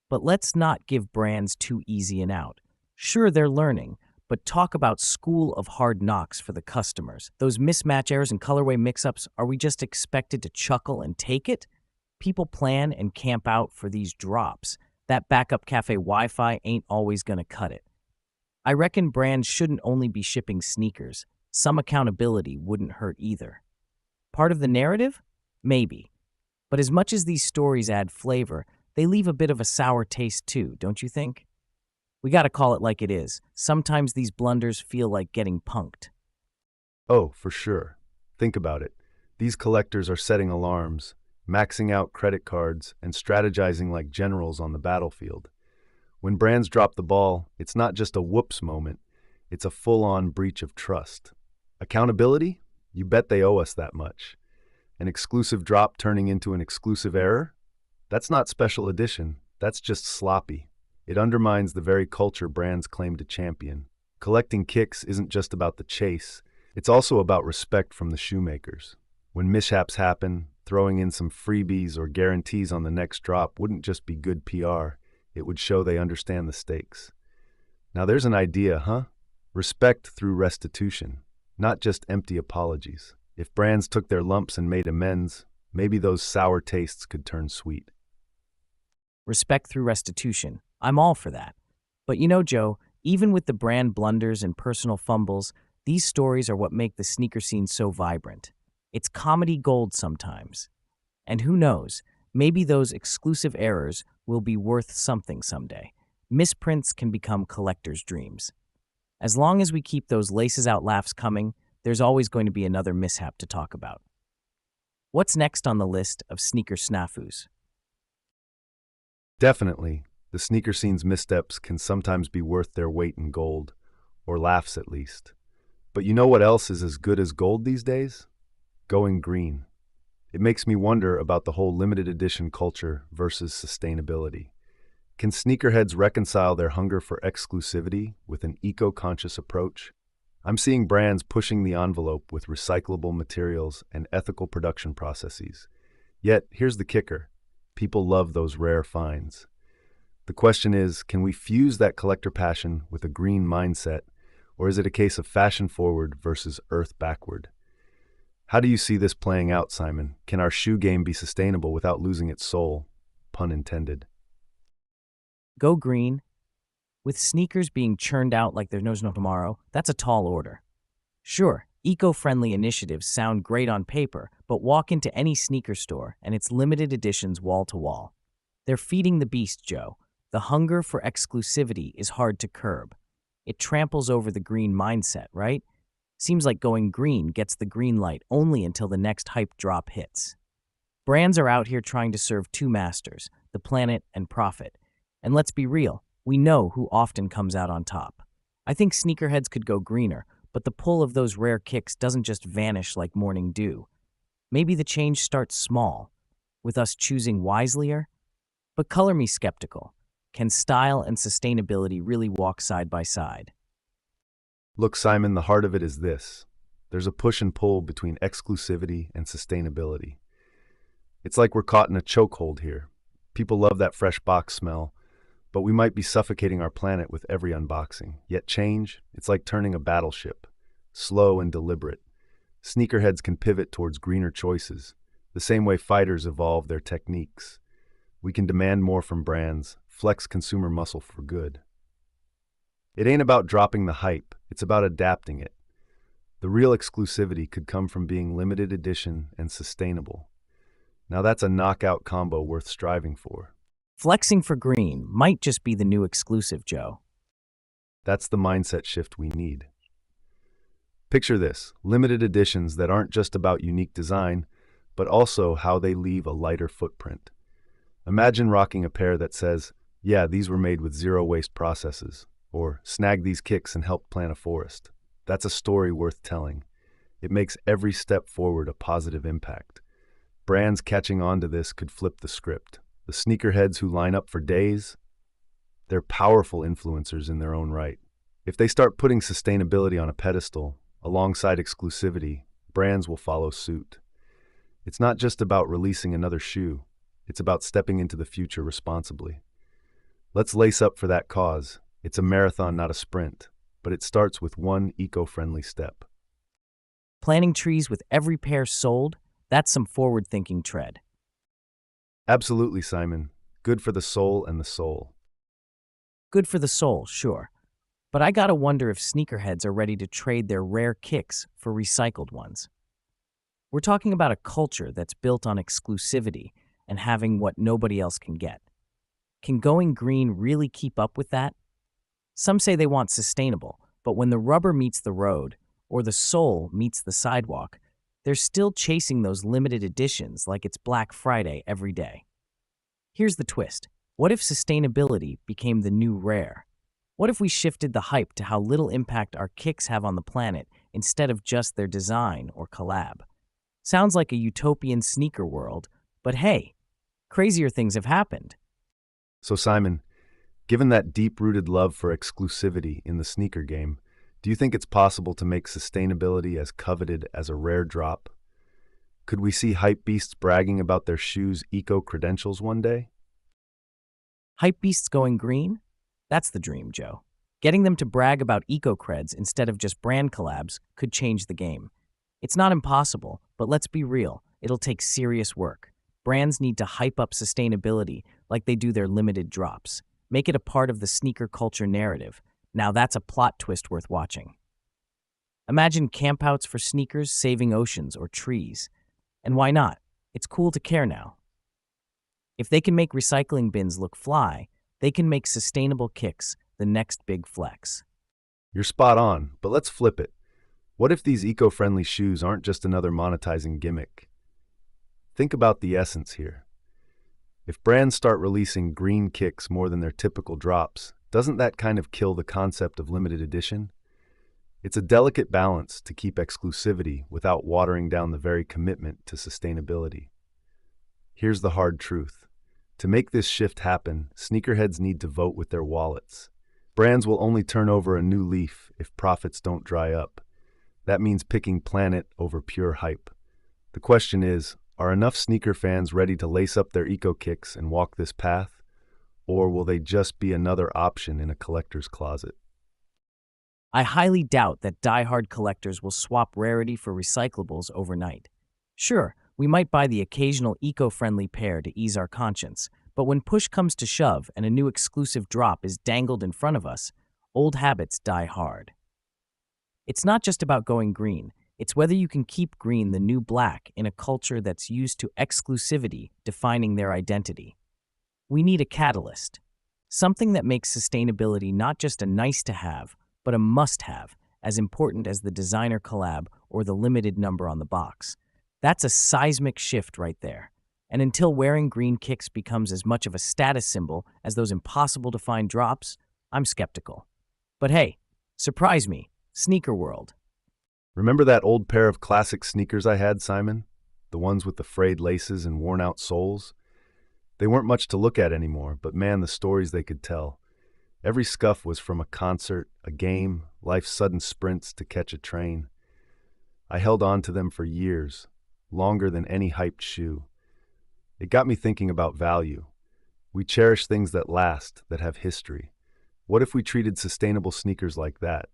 But let's not give brands too easy an out. Sure, they're learning, but talk about school of hard knocks for the customers. Those mismatch errors and colorway mix-ups, are we just expected to chuckle and take it? People plan and camp out for these drops. That backup cafe Wi-Fi ain't always gonna cut it. I reckon brands shouldn't only be shipping sneakers. Some accountability wouldn't hurt either. Part of the narrative? Maybe. But as much as these stories add flavor, they leave a bit of a sour taste too, don't you think? We gotta call it like it is. Sometimes these blunders feel like getting punked. Oh, for sure. Think about it. These collectors are setting alarms, maxing out credit cards, and strategizing like generals on the battlefield. When brands drop the ball, it's not just a whoops moment, it's a full-on breach of trust. Accountability? You bet they owe us that much. An exclusive drop turning into an exclusive error? That's not special edition, that's just sloppy. It undermines the very culture brands claim to champion. Collecting kicks isn't just about the chase, it's also about respect from the shoemakers. When mishaps happen, throwing in some freebies or guarantees on the next drop wouldn't just be good PR, it would show they understand the stakes. Now there's an idea, huh? Respect through restitution, not just empty apologies. If brands took their lumps and made amends, maybe those sour tastes could turn sweet. Respect through restitution. I'm all for that. But you know, Joe, even with the brand blunders and personal fumbles, these stories are what make the sneaker scene so vibrant. It's comedy gold sometimes. And who knows, maybe those exclusive errors will be worth something someday. Misprints can become collectors' dreams. As long as we keep those laces out laughs coming, there's always going to be another mishap to talk about. What's next on the list of sneaker snafus? Definitely. The sneaker scene's missteps can sometimes be worth their weight in gold, or laughs at least. But you know what else is as good as gold these days? Going green. It makes me wonder about the whole limited edition culture versus sustainability. Can sneakerheads reconcile their hunger for exclusivity with an eco-conscious approach? I'm seeing brands pushing the envelope with recyclable materials and ethical production processes. Yet, here's the kicker. People love those rare finds. The question is, can we fuse that collector passion with a green mindset, or is it a case of fashion forward versus earth backward? How do you see this playing out, Simon? Can our shoe game be sustainable without losing its soul? Pun intended. Go green. With sneakers being churned out like there's no tomorrow, that's a tall order. Sure, eco-friendly initiatives sound great on paper, but walk into any sneaker store and it's limited editions wall to wall. They're feeding the beast, Joe. The hunger for exclusivity is hard to curb. It tramples over the green mindset, right? Seems like going green gets the green light only until the next hype drop hits. Brands are out here trying to serve two masters, the planet and profit. And let's be real, we know who often comes out on top. I think sneakerheads could go greener, but the pull of those rare kicks doesn't just vanish like morning dew. Maybe the change starts small, with us choosing wiselier? But color me skeptical. Can style and sustainability really walk side by side? Look, Simon, the heart of it is this. There's a push and pull between exclusivity and sustainability. It's like we're caught in a chokehold here. People love that fresh box smell, but we might be suffocating our planet with every unboxing. Yet change, it's like turning a battleship, slow and deliberate. Sneakerheads can pivot towards greener choices, the same way fighters evolve their techniques. We can demand more from brands, flex consumer muscle for good. It ain't about dropping the hype, it's about adapting it. The real exclusivity could come from being limited edition and sustainable. Now that's a knockout combo worth striving for. Flexing for green might just be the new exclusive, Joe. That's the mindset shift we need. Picture this, limited editions that aren't just about unique design, but also how they leave a lighter footprint. Imagine rocking a pair that says, yeah, these were made with zero waste processes, or snag these kicks and help plant a forest. That's a story worth telling. It makes every step forward a positive impact. Brands catching on to this could flip the script. The sneakerheads who line up for days, they're powerful influencers in their own right. If they start putting sustainability on a pedestal, alongside exclusivity, brands will follow suit. It's not just about releasing another shoe, it's about stepping into the future responsibly. Let's lace up for that cause. It's a marathon, not a sprint, but it starts with one eco-friendly step. Planting trees with every pair sold, that's some forward-thinking tread. Absolutely, Simon. Good for the soul and the soul. Good for the soul, sure. But I gotta wonder if sneakerheads are ready to trade their rare kicks for recycled ones. We're talking about a culture that's built on exclusivity and having what nobody else can get. Can going green really keep up with that? Some say they want sustainable, but when the rubber meets the road, or the soul meets the sidewalk, they're still chasing those limited editions like it's Black Friday every day. Here's the twist. What if sustainability became the new rare? What if we shifted the hype to how little impact our kicks have on the planet instead of just their design or collab? Sounds like a utopian sneaker world, but hey, crazier things have happened. So Simon, given that deep-rooted love for exclusivity in the sneaker game, do you think it's possible to make sustainability as coveted as a rare drop? Could we see hype beasts bragging about their shoes' eco-credentials one day? Hype beasts going green? That's the dream, Joe. Getting them to brag about eco-creds instead of just brand collabs could change the game. It's not impossible, but let's be real, it'll take serious work. Brands need to hype up sustainability like they do their limited drops. Make it a part of the sneaker culture narrative. Now that's a plot twist worth watching. Imagine campouts for sneakers saving oceans or trees. And why not? It's cool to care now. If they can make recycling bins look fly, they can make sustainable kicks the next big flex. You're spot on, but let's flip it. What if these eco-friendly shoes aren't just another monetizing gimmick? Think about the essence here. If brands start releasing green kicks more than their typical drops, doesn't that kind of kill the concept of limited edition? It's a delicate balance to keep exclusivity without watering down the very commitment to sustainability. Here's the hard truth. To make this shift happen, sneakerheads need to vote with their wallets. Brands will only turn over a new leaf if profits don't dry up. That means picking planet over pure hype. The question is, are enough sneaker fans ready to lace up their eco kicks and walk this path? Or will they just be another option in a collector's closet? I highly doubt that die-hard collectors will swap rarity for recyclables overnight. Sure, we might buy the occasional eco-friendly pair to ease our conscience, but when push comes to shove and a new exclusive drop is dangled in front of us, old habits die hard. It's not just about going green, it's whether you can keep green the new black in a culture that's used to exclusivity defining their identity. We need a catalyst, something that makes sustainability not just a nice-to-have, but a must-have, as important as the designer collab or the limited number on the box. That's a seismic shift right there. And until wearing green kicks becomes as much of a status symbol as those impossible-to-find drops, I'm skeptical. But hey, surprise me, sneaker world. Remember that old pair of classic sneakers I had, Simon? The ones with the frayed laces and worn-out soles? They weren't much to look at anymore, but man, the stories they could tell. Every scuff was from a concert, a game, life's sudden sprints to catch a train. I held on to them for years, longer than any hyped shoe. It got me thinking about value. We cherish things that last, that have history. What if we treated sustainable sneakers like that?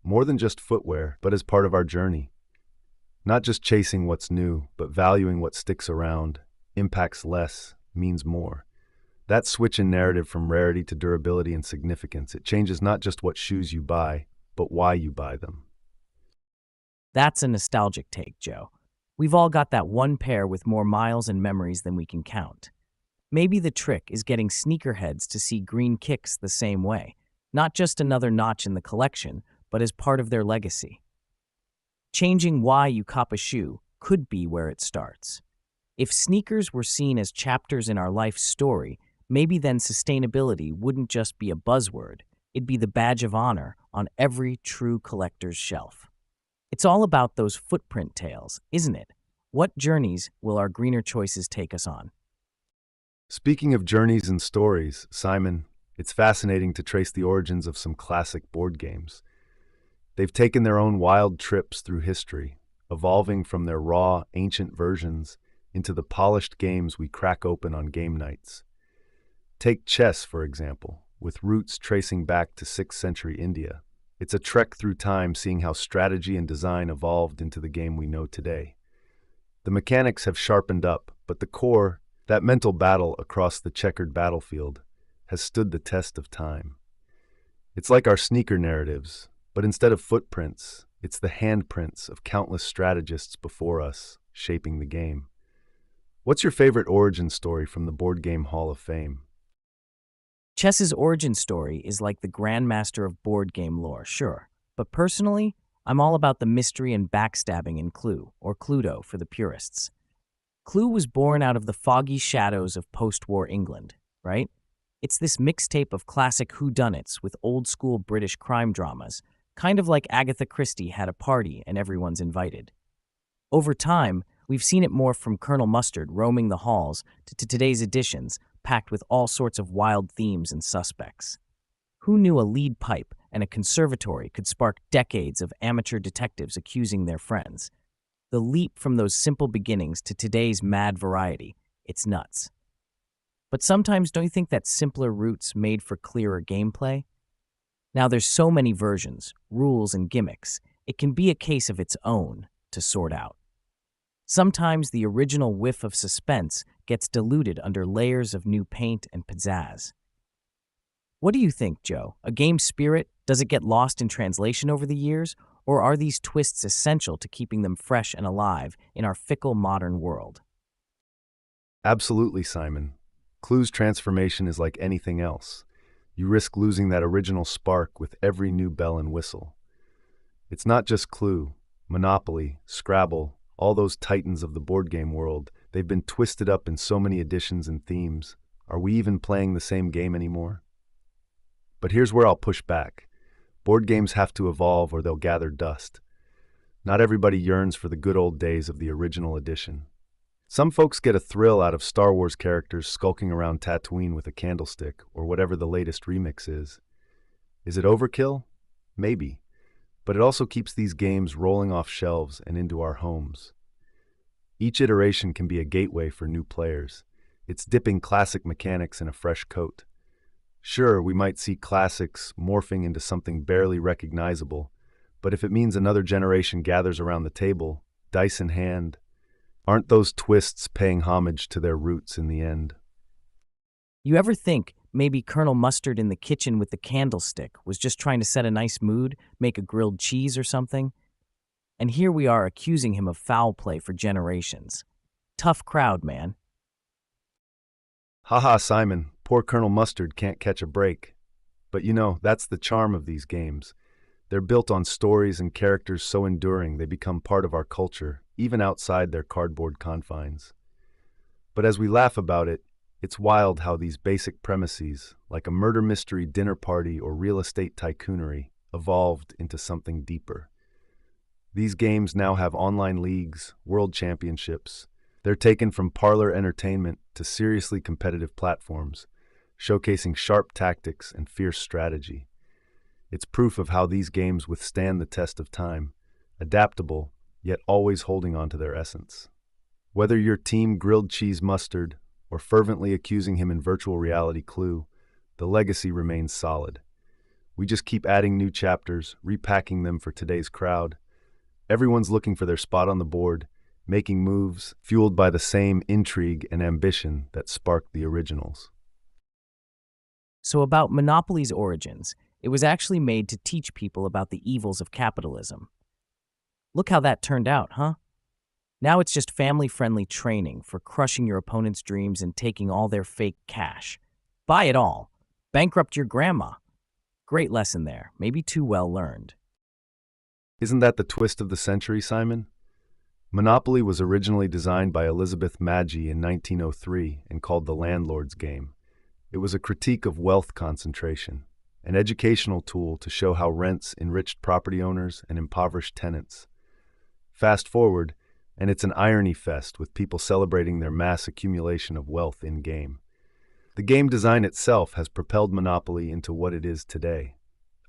More than just footwear, but as part of our journey. Not just chasing what's new, but valuing what sticks around, impacts less, means more. That switch in narrative from rarity to durability and significance, it changes not just what shoes you buy, but why you buy them. That's a nostalgic take, Joe. We've all got that one pair with more miles and memories than we can count. Maybe the trick is getting sneakerheads to see green kicks the same way, not just another notch in the collection, but as part of their legacy. Changing why you cop a shoe could be where it starts. If sneakers were seen as chapters in our life story, maybe then sustainability wouldn't just be a buzzword, it'd be the badge of honor on every true collector's shelf. It's all about those footprint tales, isn't it? What journeys will our greener choices take us on? Speaking of journeys and stories, Simon, it's fascinating to trace the origins of some classic board games. They've taken their own wild trips through history, evolving from their raw, ancient versions into the polished games we crack open on game nights. Take chess, for example, with roots tracing back to 6th century India. It's a trek through time seeing how strategy and design evolved into the game we know today. The mechanics have sharpened up, but the core, that mental battle across the checkered battlefield, has stood the test of time. It's like our sneaker narratives, but instead of footprints, it's the handprints of countless strategists before us, shaping the game. What's your favorite origin story from the Board Game Hall of Fame? Chess's origin story is like the grandmaster of board game lore, sure. But personally, I'm all about the mystery and backstabbing in Clue, or Cluedo for the purists. Clue was born out of the foggy shadows of post-war England, right? It's this mixtape of classic whodunits with old-school British crime dramas, kind of like Agatha Christie had a party and everyone's invited. Over time, we've seen it morph from Colonel Mustard roaming the halls to today's editions, packed with all sorts of wild themes and suspects. Who knew a lead pipe and a conservatory could spark decades of amateur detectives accusing their friends? The leap from those simple beginnings to today's mad variety, it's nuts. But sometimes don't you think that simpler roots made for clearer gameplay? Now there's so many versions, rules, and gimmicks, it can be a case of its own to sort out. Sometimes the original whiff of suspense gets diluted under layers of new paint and pizzazz. What do you think, Joe? A game's spirit, does it get lost in translation over the years, or are these twists essential to keeping them fresh and alive in our fickle modern world? Absolutely, Simon. Clue's transformation is like anything else. You risk losing that original spark with every new bell and whistle. It's not just Clue, Monopoly, Scrabble, all those titans of the board game world, They've been twisted up in so many editions and themes. Are we even playing the same game anymore? But here's where I'll push back. Board games have to evolve or they'll gather dust. Not everybody yearns for the good old days of the original edition. Some folks get a thrill out of Star Wars characters skulking around Tatooine with a candlestick, or whatever the latest remix is. Is it overkill? Maybe. But it also keeps these games rolling off shelves and into our homes. Each iteration can be a gateway for new players. It's dipping classic mechanics in a fresh coat. Sure, we might see classics morphing into something barely recognizable, but if it means another generation gathers around the table, dice in hand, aren't those twists paying homage to their roots in the end? You ever think maybe Colonel Mustard in the kitchen with the candlestick was just trying to set a nice mood, make a grilled cheese or something? And here we are accusing him of foul play for generations. Tough crowd, man. Haha, Simon, poor Colonel Mustard can't catch a break. But that's the charm of these games. They're built on stories and characters so enduring they become part of our culture, even outside their cardboard confines. But as we laugh about it, it's wild how these basic premises, like a murder mystery dinner party or real estate tycoonery, evolved into something deeper. These games now have online leagues, world championships. They're taken from parlor entertainment to seriously competitive platforms, showcasing sharp tactics and fierce strategy. It's proof of how these games withstand the test of time, adaptable, yet always holding on to their essence. Whether you're Team Grilled Cheese Mustard or fervently accusing him in virtual reality Clue, the legacy remains solid. We just keep adding new chapters, repacking them for today's crowd. Everyone's looking for their spot on the board, making moves, fueled by the same intrigue and ambition that sparked the originals. So about Monopoly's origins, it was actually made to teach people about the evils of capitalism. Look how that turned out, huh? Now it's just family-friendly training for crushing your opponent's dreams and taking all their fake cash. Buy it all. Bankrupt your grandma. Great lesson there, maybe too well learned. Isn't that the twist of the century, Simon? Monopoly was originally designed by Elizabeth Magie in 1903 and called the landlord's game. It was a critique of wealth concentration, an educational tool to show how rents enriched property owners and impoverished tenants. Fast forward, and it's an irony fest with people celebrating their mass accumulation of wealth in-game. The game design itself has propelled Monopoly into what it is today,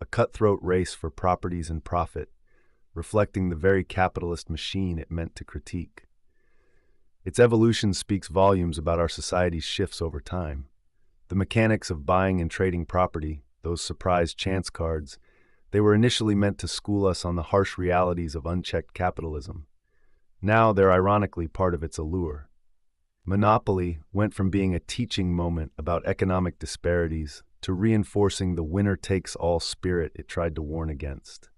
a cutthroat race for properties and profit, reflecting the very capitalist machine it meant to critique. Its evolution speaks volumes about our society's shifts over time. The mechanics of buying and trading property, those surprise chance cards, they were initially meant to school us on the harsh realities of unchecked capitalism. Now they're ironically part of its allure. Monopoly went from being a teaching moment about economic disparities to reinforcing the winner-takes-all spirit it tried to warn against.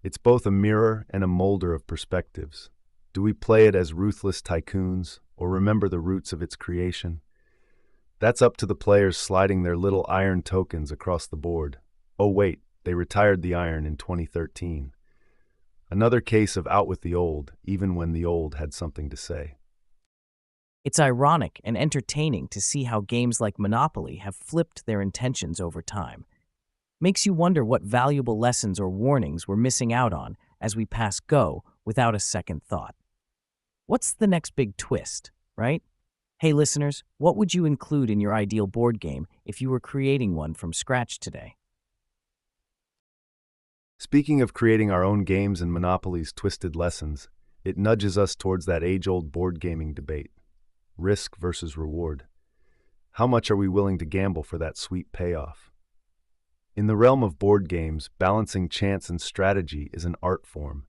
It's both a mirror and a molder of perspectives. Do we play it as ruthless tycoons or remember the roots of its creation? That's up to the players sliding their little iron tokens across the board. Oh wait, they retired the iron in 2013. Another case of out with the old, even when the old had something to say. It's ironic and entertaining to see how games like Monopoly have flipped their intentions over time. Makes you wonder what valuable lessons or warnings we're missing out on as we pass go without a second thought. What's the next big twist, right? Hey listeners, what would you include in your ideal board game if you were creating one from scratch today? Speaking of creating our own games and Monopoly's twisted lessons, it nudges us towards that age-old board gaming debate. Risk versus reward. How much are we willing to gamble for that sweet payoff? In the realm of board games, balancing chance and strategy is an art form.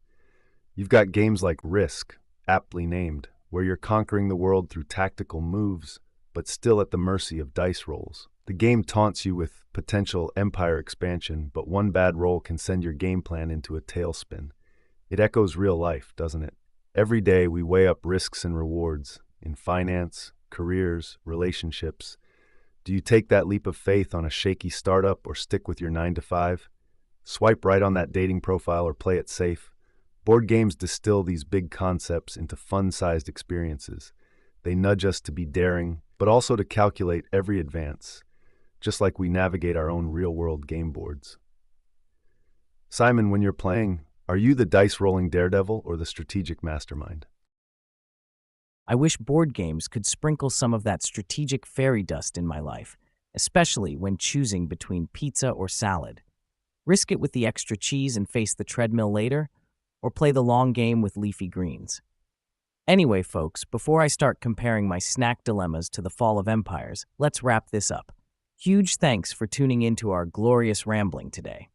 You've got games like Risk, aptly named, where you're conquering the world through tactical moves, but still at the mercy of dice rolls. The game taunts you with potential empire expansion, but one bad roll can send your game plan into a tailspin. It echoes real life, doesn't it? Every day we weigh up risks and rewards in finance, careers, relationships. Do you take that leap of faith on a shaky startup or stick with your 9 to 5? Swipe right on that dating profile or play it safe? Board games distill these big concepts into fun-sized experiences. They nudge us to be daring, but also to calculate every advance, just like we navigate our own real-world game boards. Simon, when you're playing, are you the dice-rolling daredevil or the strategic mastermind? I wish board games could sprinkle some of that strategic fairy dust in my life, especially when choosing between pizza or salad. Risk it with the extra cheese and face the treadmill later, or play the long game with leafy greens. Anyway, folks, before I start comparing my snack dilemmas to the fall of empires, let's wrap this up. Huge thanks for tuning into our glorious rambling today.